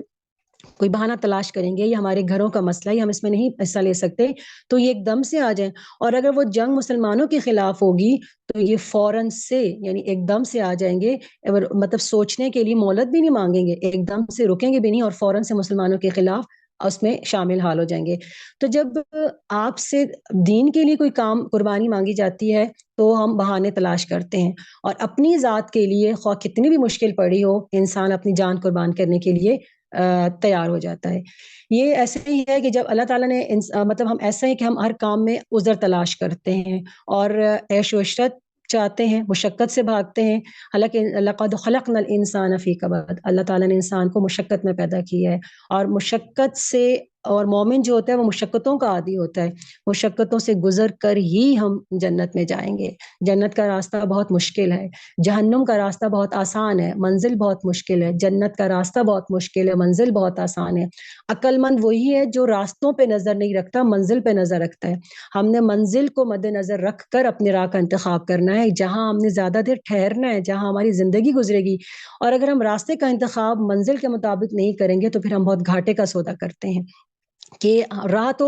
کوئی بہانہ تلاش کریں گے, یا ہمارے گھروں کا مسئلہ ہے ہم اس میں نہیں حصہ لے سکتے, تو یہ ایک دم سے آ جائیں. اور اگر وہ جنگ مسلمانوں کے خلاف ہوگی تو یہ فوراً سے یعنی ایک دم سے آ جائیں گے, مطلب سوچنے کے لیے مہلت بھی نہیں مانگیں گے, ایک دم سے رکیں گے بھی نہیں, اور فوراً سے مسلمانوں کے خلاف اس میں شامل حال ہو جائیں گے. تو جب آپ سے دین کے لیے کوئی کام قربانی مانگی جاتی ہے تو ہم بہانے تلاش کرتے ہیں, اور اپنی ذات کے لیے خواہ کتنی بھی مشکل پڑی ہو, انسان اپنی جان قربان کرنے کے لیے تیار ہو جاتا ہے. یہ ایسے ہی ہے کہ جب اللہ تعالیٰ نے مطلب ہم ایسا ہے کہ ہم ہر کام میں عذر تلاش کرتے ہیں اور عیش و عشرت چاہتے ہیں, مشقت سے بھاگتے ہیں. حالانکہ لقد خلقنا الانسان فی کبد, اللہ تعالیٰ نے انسان کو مشقت میں پیدا کیا ہے, اور مشقت سے, اور مومن جو ہوتا ہے وہ مشقتوں کا عادی ہوتا ہے, مشقتوں سے گزر کر ہی ہم جنت میں جائیں گے. جنت کا راستہ بہت مشکل ہے, جہنم کا راستہ بہت آسان ہے, منزل بہت مشکل ہے. جنت کا راستہ بہت مشکل ہے, منزل بہت آسان ہے. عقل مند وہی ہے جو راستوں پہ نظر نہیں رکھتا, منزل پہ نظر رکھتا ہے. ہم نے منزل کو مد نظر رکھ کر اپنے راہ کا انتخاب کرنا ہے, جہاں ہم نے زیادہ دیر ٹھہرنا ہے, جہاں ہماری زندگی گزرے گی. اور اگر ہم راستے کا انتخاب منزل کے مطابق نہیں کریں گے تو پھر ہم بہت گھاٹے کا سودا کرتے ہیں, کہ راہ تو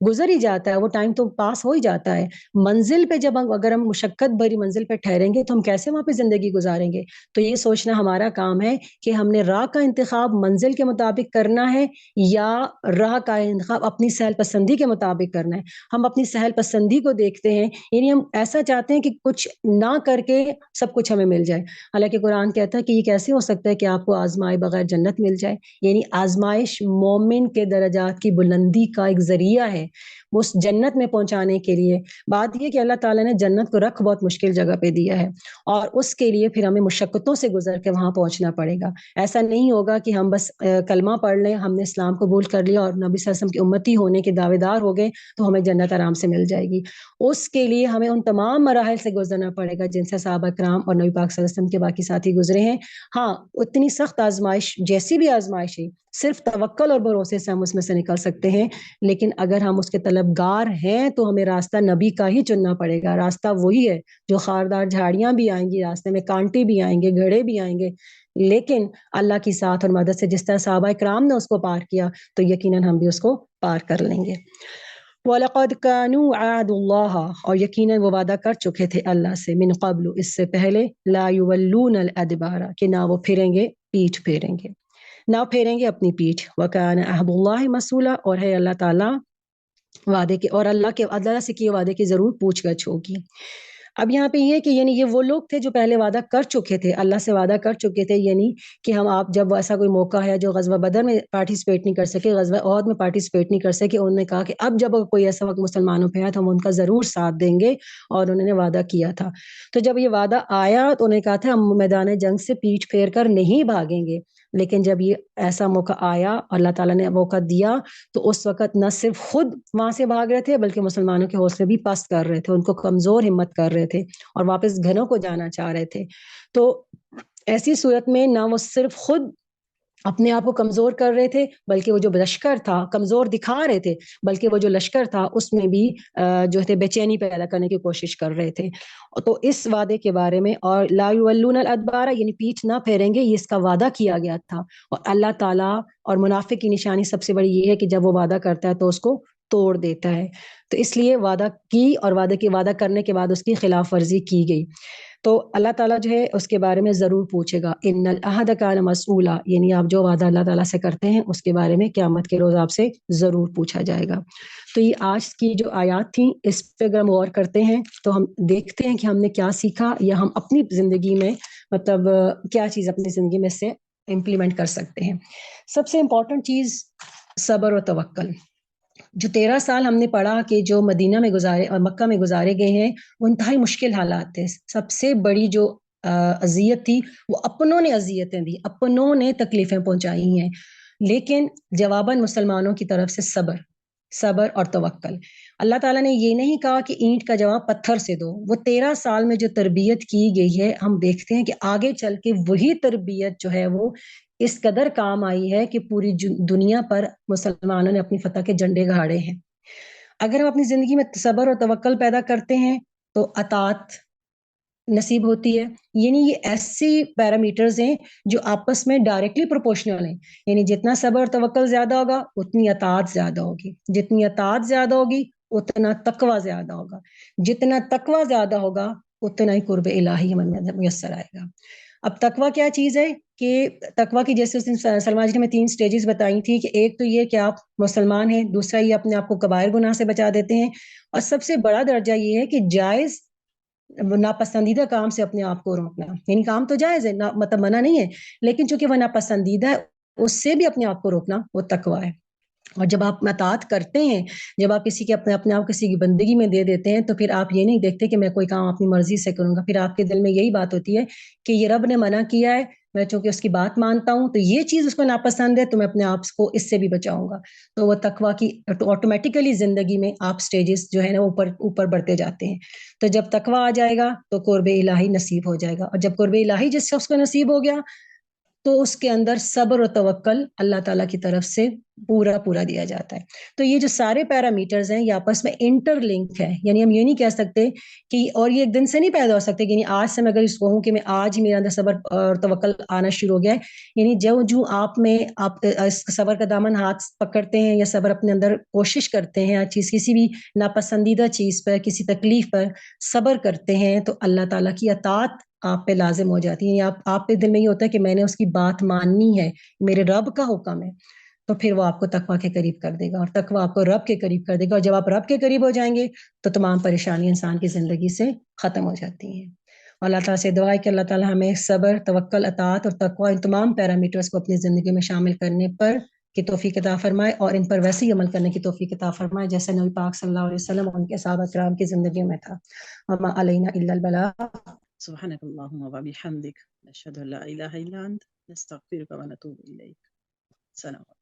گزر ہی جاتا ہے, وہ ٹائم تو پاس ہو ہی جاتا ہے. منزل پہ جب اگر ہم مشقت بھری منزل پہ ٹھہریں گے تو ہم کیسے وہاں پہ زندگی گزاریں گے. تو یہ سوچنا ہمارا کام ہے کہ ہم نے راہ کا انتخاب منزل کے مطابق کرنا ہے یا راہ کا انتخاب اپنی سہل پسندی کے مطابق کرنا ہے. ہم اپنی سہل پسندی کو دیکھتے ہیں, یعنی ہم ایسا چاہتے ہیں کہ کچھ نہ کر کے سب کچھ ہمیں مل جائے. حالانکہ قرآن کہتا ہے کہ یہ کیسے ہو سکتا ہے کہ آپ کو آزمائے بغیر جنت مل جائے. یعنی آزمائش مومن کے درجات کی بلندی کا ایک ذریعہ ہے اس جنت میں پہنچانے کے لیے. بات یہ کہ اللہ تعالیٰ نے جنت کو رکھ بہت مشکل جگہ پہ دیا ہے, اور اس کے لیے پھر ہمیں مشقتوں سے گزر کے وہاں پہنچنا پڑے گا. ایسا نہیں ہوگا کہ ہم بس کلمہ پڑھ لیں, ہم نے اسلام قبول کر لیا اور نبی صلی اللہ علیہ وسلم کی امتی ہونے کے دعوے دار ہو گئے تو ہمیں جنت آرام سے مل جائے گی. اس کے لیے ہمیں ان تمام مراحل سے گزرنا پڑے گا جن سے صحابہ کرام اور نبی پاک صلی اللہ علیہ وسلم کے باقی ساتھی گزرے ہیں. ہاں, اتنی سخت آزمائش جیسی بھی آزمائش ہے, صرف توکل اور بھروسے سے ہم اس میں سے نکل سکتے ہیں. لیکن اگر ہم اس کے طلبگار ہیں تو ہمیں راستہ نبی کا ہی چننا پڑے گا. راستہ وہی ہے جو خاردار جھاڑیاں بھی آئیں گی, راستے میں کانٹے بھی آئیں گے, گھڑے بھی آئیں گے, لیکن اللہ کی ساتھ اور مدد سے جس طرح صحابہ کرام نے اس کو پار کیا تو یقیناً ہم بھی اس کو پار کر لیں گے. وَلَقَدْ كَانُوا عَادُ اللَّهَ اور یقیناً وہ وعدہ کر چکے تھے اللہ سے من قبل اس سے پہلے لا يُوَلُّونَ الْأَدْبَارَ کہ نہ وہ پھریں گے پیٹھ پھیریں گے نہ پھیریں گے اپنی پیٹھ وَكَانَ عَهْدُ اللَّهِ مَسْئُولًا اور ہے اللہ تعالیٰ وعدے کے اور اللہ سے کیے وعدے کی ضرور پوچھ گچھ ہوگی. اب یہاں پہ یہ کہ یعنی یہ وہ لوگ تھے جو پہلے وعدہ کر چکے تھے اللہ سے وعدہ کر چکے تھے یعنی کہ ہم آپ جب ایسا کوئی موقع ہے جو غزوہ بدر میں پارٹیسپیٹ نہیں کر سکے غزوہ احد میں پارٹیسپیٹ نہیں کر سکے انہوں نے کہا کہ اب جب کوئی ایسا وقت مسلمانوں پہ آیا تو ہم ان کا ضرور ساتھ دیں گے اور انہوں نے وعدہ کیا تھا. تو جب یہ وعدہ آیا تو انہوں نے کہا تھا ہم میدان جنگ سے پیٹھ پھیر کر نہیں بھاگیں گے لیکن جب یہ ایسا موقع آیا اللہ تعالیٰ نے موقع دیا تو اس وقت نہ صرف خود وہاں سے بھاگ رہے تھے بلکہ مسلمانوں کے حوصلے بھی پست کر رہے تھے ان کو کمزور ہمت کر رہے تھے اور واپس گھروں کو جانا چاہ رہے تھے. تو ایسی صورت میں نہ وہ صرف خود اپنے آپ کو کمزور کر رہے تھے بلکہ وہ جو لشکر تھا کمزور دکھا رہے تھے بلکہ وہ جو لشکر تھا اس میں بھی جو تھے بے چینی پیدا کرنے کی کوشش کر رہے تھے. تو اس وعدے کے بارے میں اور لا یولون الادبار یعنی پیٹھ نہ پھیریں گے یہ اس کا وعدہ کیا گیا تھا اور اللہ تعالیٰ اور منافق کی نشانی سب سے بڑی یہ ہے کہ جب وہ وعدہ کرتا ہے تو اس کو توڑ دیتا ہے. تو اس لیے وعدہ کی اور وعدہ کرنے کے بعد اس کی خلاف ورزی کی گئی تو اللہ تعالیٰ جو ہے اس کے بارے میں ضرور پوچھے گا ان العہد کان مسئولا یعنی آپ جو وعدہ اللہ تعالیٰ سے کرتے ہیں اس کے بارے میں قیامت کے روز آپ سے ضرور پوچھا جائے گا. تو یہ آج کی جو آیات تھیں اس پہ اگر ہم غور کرتے ہیں تو ہم دیکھتے ہیں کہ ہم نے کیا سیکھا یا ہم اپنی زندگی میں مطلب کیا چیز اپنی زندگی میں سے امپلیمنٹ کر سکتے ہیں. سب سے امپورٹنٹ چیز صبر و توکل. جو 13 سال ہم نے پڑھا کہ جو مدینہ میں گزارے اور مکہ میں گزارے گئے ہیں وہ انتہائی مشکل حالات تھے. سب سے بڑی جو اذیت تھی وہ اپنوں نے اذیتیں دی اپنوں نے تکلیفیں پہنچائی ہیں لیکن جواباً مسلمانوں کی طرف سے صبر اور توکل. اللہ تعالیٰ نے یہ نہیں کہا کہ اینٹ کا جواب پتھر سے دو. وہ 13 سال میں جو تربیت کی گئی ہے ہم دیکھتے ہیں کہ آگے چل کے وہی تربیت جو ہے وہ اس قدر کام آئی ہے کہ پوری دنیا پر مسلمانوں نے اپنی فتح کے جھنڈے گاڑے ہیں. اگر ہم اپنی زندگی میں صبر اور توکل پیدا کرتے ہیں تو اطاعت نصیب ہوتی ہے. یعنی یہ ایسی پیرامیٹرز ہیں جو آپس میں ڈائریکٹلی پروپورشنل ہیں. یعنی جتنا صبر اور توکل زیادہ ہوگا اتنی اطاعت زیادہ ہوگی جتنی اطاعت زیادہ ہوگی اتنا تقوی زیادہ ہوگا جتنا تقوی زیادہ ہوگا اتنا ہی قرب الہی ہمیں میسر آئے گا. اب تقوی کیا چیز ہے کہ تقوی کی جیسے اس نے سلمان جی نے 3 سٹیجز بتائی تھی کہ ایک تو یہ کہ آپ مسلمان ہیں دوسرا یہ اپنے آپ کو کبائر گناہ سے بچا دیتے ہیں اور سب سے بڑا درجہ یہ ہے کہ جائز ناپسندیدہ کام سے اپنے آپ کو روکنا. یعنی کام تو جائز ہے مطلب منع نہیں ہے لیکن چونکہ وہ ناپسندیدہ ہے اس سے بھی اپنے آپ کو روکنا وہ تقوی ہے. اور جب آپ اطاعت کرتے ہیں جب آپ کسی کے اپنے آپ کسی کی بندگی میں دے دیتے ہیں تو پھر آپ یہ نہیں دیکھتے کہ میں کوئی کام اپنی مرضی سے کروں گا. پھر آپ کے دل میں یہی بات ہوتی ہے کہ یہ رب نے منع کیا ہے میں چونکہ اس کی بات مانتا ہوں تو یہ چیز اس کو ناپسند ہے تو میں اپنے آپ کو اس سے بھی بچاؤں گا. تو وہ تقوی کی آٹومیٹیکلی زندگی میں آپ سٹیجز جو ہے نا اوپر بڑھتے جاتے ہیں. تو جب تقوی آ جائے گا تو قرب الہی نصیب ہو جائے گا اور جب قرب الہی جس شخص کو نصیب ہو گیا تو اس کے اندر صبر و توکل اللہ تعالیٰ کی طرف سے پورا دیا جاتا ہے. تو یہ جو سارے پیرامیٹرز ہیں یہ آپس میں انٹر لنک ہے. یعنی ہم یہ نہیں کہہ سکتے کہ اور یہ ایک دن سے نہیں پیدا ہو سکتے کہ یعنی آج سے میں اگر اس کو کہوں کہ میں آج ہی میرے اندر صبر اور توکل آنا شروع ہو گیا ہے یعنی جو آپ میں آپ صبر کا دامن ہاتھ پکڑتے ہیں یا صبر اپنے اندر کوشش کرتے ہیں چیز کسی بھی ناپسندیدہ چیز پر کسی تکلیف پر صبر کرتے ہیں تو اللہ تعالیٰ کی اطاعت آپ پہ لازم ہو جاتی ہے. یا آپ پہ دل میں یہ ہوتا ہے کہ میں نے اس کی بات ماننی ہے میرے رب کا حکم ہے تو پھر وہ آپ کو تقوی کے قریب کر دے گا اور تقوی آپ کو رب کے قریب کر دے گا. اور جب آپ رب کے قریب ہو جائیں گے تو تمام پریشانی انسان کی زندگی سے ختم ہو جاتی ہیں. اور اللہ تعالیٰ سے دعا ہے کہ اللہ تعالیٰ ہمیں صبر توکل اطاعت اور تقوی ان تمام پیرامیٹرز کو اپنی زندگی میں شامل کرنے پر کی توفیق عطا فرمائے اور ان پر ویسے ہی عمل کرنے کی توفیق عطا فرمائے جیسے نبی پاک صلی اللہ علیہ وسلم اور ان کے صحابہ کرام کی زندگی میں تھا. وما علینا الا البلاغ. سبحانك اللهم وبحمدك نشهد ان لا اله الا انت نستغفرك ونتوب اليك. سلام.